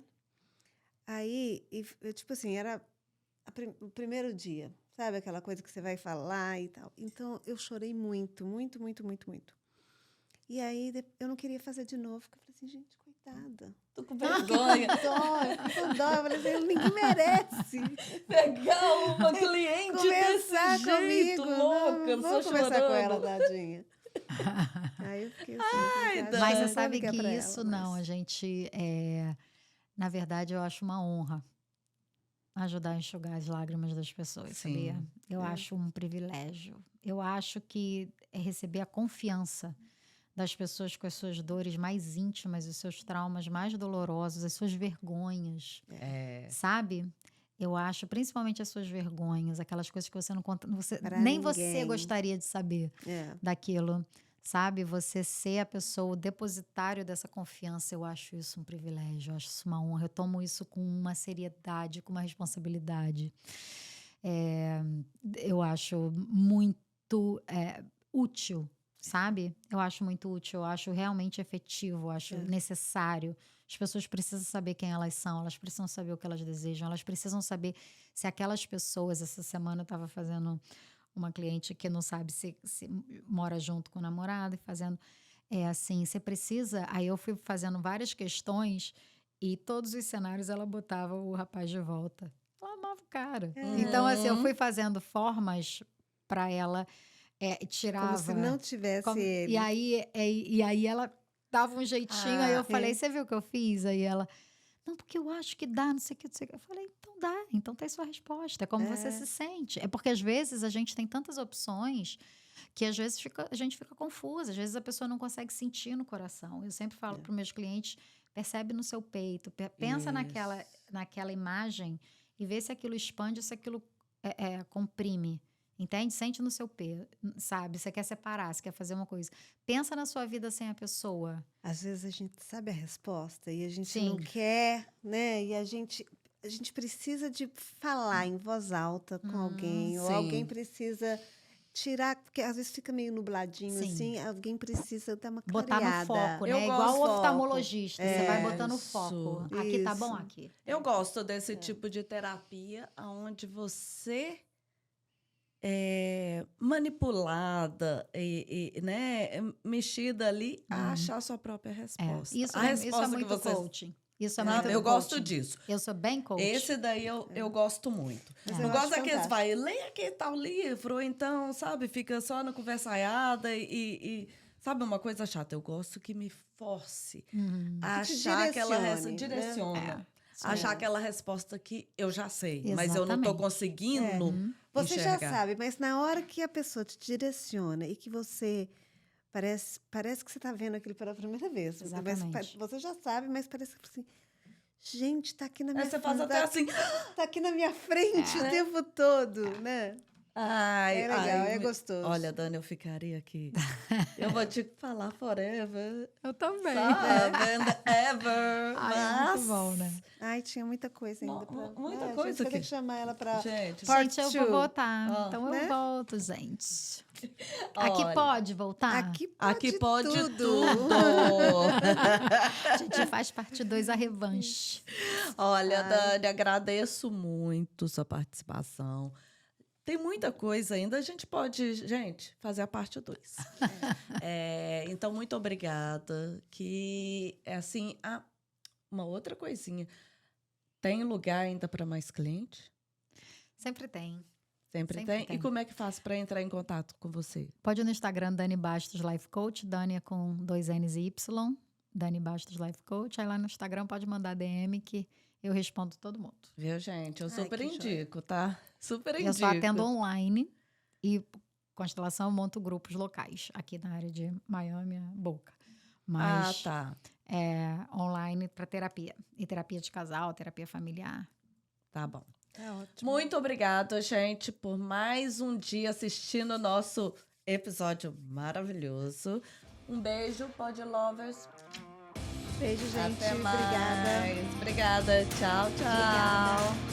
aí, eu, tipo assim, era o primeiro dia. Sabe aquela coisa que você vai falar e tal? Então, eu chorei muito, muito, muito, muito, muito. E aí, eu não queria fazer de novo, porque eu falei assim, gente, coitada. Tô com vergonha. Eu fiquei com dó. Eu falei assim, ninguém merece Pegar uma cliente conversar desse jeito, comigo. louca, Não só vou conversar com ela, chorando. tadinha. Aí eu fiquei assim, Ai, falei, Mas você Dani. sabe é que pra isso ela, não, mas... a gente, na verdade, eu acho uma honra ajudar a enxugar as lágrimas das pessoas, Sim. sabia? Eu acho um privilégio. Eu acho que é receber a confiança das pessoas com as suas dores mais íntimas, os seus traumas mais dolorosos, as suas vergonhas, sabe? Eu acho, principalmente as suas vergonhas, aquelas coisas que você não conta, Pra nem você ninguém. gostaria de saber daquilo, sabe? Você ser a pessoa, o depositário dessa confiança, eu acho isso um privilégio, eu acho isso uma honra. Eu tomo isso com uma seriedade, com uma responsabilidade. Eu acho muito útil, sabe? Eu acho muito útil, eu acho realmente efetivo, eu acho necessário. As pessoas precisam saber quem elas são, elas precisam saber o que elas desejam, elas precisam saber se aquelas pessoas. Essa semana eu estava fazendo uma cliente que não sabe se mora junto com o namorado e fazendo. Assim, você precisa. Aí eu fui fazendo várias questões e todos os cenários ela botava o rapaz de volta. Ela amava o cara. Então, assim, eu fui fazendo formas para ela, tirava. Como se não tivesse ele. E aí ela dava um jeitinho, aí eu falei, é. você viu o que eu fiz? Aí ela, não, porque eu acho que dá, não sei o que, não sei o que. Eu falei, então dá, então tem sua resposta, é como você se sente. É porque às vezes a gente tem tantas opções que às vezes a gente fica confusa, às vezes a pessoa não consegue sentir no coração. Eu sempre falo para os meus clientes, percebe no seu peito, pensa naquela imagem e vê se aquilo expande ou se aquilo comprime. Entende? Sente no seu peito, sabe? Você quer separar, você quer fazer uma coisa. Pensa na sua vida sem a pessoa. Às vezes a gente sabe a resposta e a gente Sim. não quer, né? E a gente precisa de falar em voz alta com alguém, ou sim. alguém precisa tirar, porque às vezes fica meio nubladinho Sim. assim, alguém precisa dar uma Botar clareada. no foco, né? Eu Igual gosto. o oftalmologista. Você vai botando Isso. foco. Aqui tá bom, Isso. aqui. Eu gosto desse tipo de terapia onde você é manipulada e né, mexida ali a achar a sua própria resposta. Isso, a isso é muito coaching. Isso é Sabe? muito Eu gosto coaching. disso. Eu sou bem coach. Esse daí eu gosto muito. Mas Não eu gosto acho daqueles, fantástico. vai, leia aquele tal livro, ou então, sabe, fica só na conversaiada e sabe uma coisa chata? Eu gosto que me force a Que te achar aquela direcione, né? direciona. Achar aquela resposta que eu já sei, mas eu não Exatamente. estou conseguindo Você já enxergar. sabe, mas na hora que a pessoa te direciona e que você parece que você está vendo aquilo pela primeira vez. Mas Exatamente. você já sabe, mas parece que assim, gente, está aqui na minha Aí você frente. faz até assim. Tá aqui na minha frente o tempo todo, né? Ai, É legal, é gostoso. Olha, Dani, eu ficaria aqui. Eu vou te falar forever. Eu também. Sabe? And ever. Ai, é mas... muito bom, né? Ai, tinha muita coisa ainda. Muita A gente coisa vai ter aqui. que chamar ela para... Gente, Part Gente, eu two. vou voltar. Então né? eu volto, gente. Aqui olha, pode voltar? Aqui pode tudo. A gente faz parte 2, a revanche. Olha, Dani, agradeço muito sua participação. Tem muita coisa ainda. A gente pode, gente, fazer a parte 2. Então, muito obrigada. Que é assim, uma outra coisinha. Tem lugar ainda para mais cliente? Sempre tem. Sempre tem? E como é que faz para entrar em contato com você? Pode ir no Instagram, Dani Bastos Life Coach. Dani é com 2 N's e Y. Dani Bastos Life Coach. Aí lá no Instagram pode mandar DM que eu respondo todo mundo. Viu, gente? Eu Ai, super que indico, tá? Super indico. Eu só atendo online e Constelação eu monto grupos locais. Aqui na área de Miami, Boca. Mas tá. online para terapia. E terapia de casal, terapia familiar. Tá bom. É ótimo. Muito obrigada, gente, por mais um dia assistindo o nosso episódio maravilhoso. Um beijo, Pod Lovers. Beijo, gente. Até mais. Obrigada. Obrigada. Tchau, tchau. Obrigada.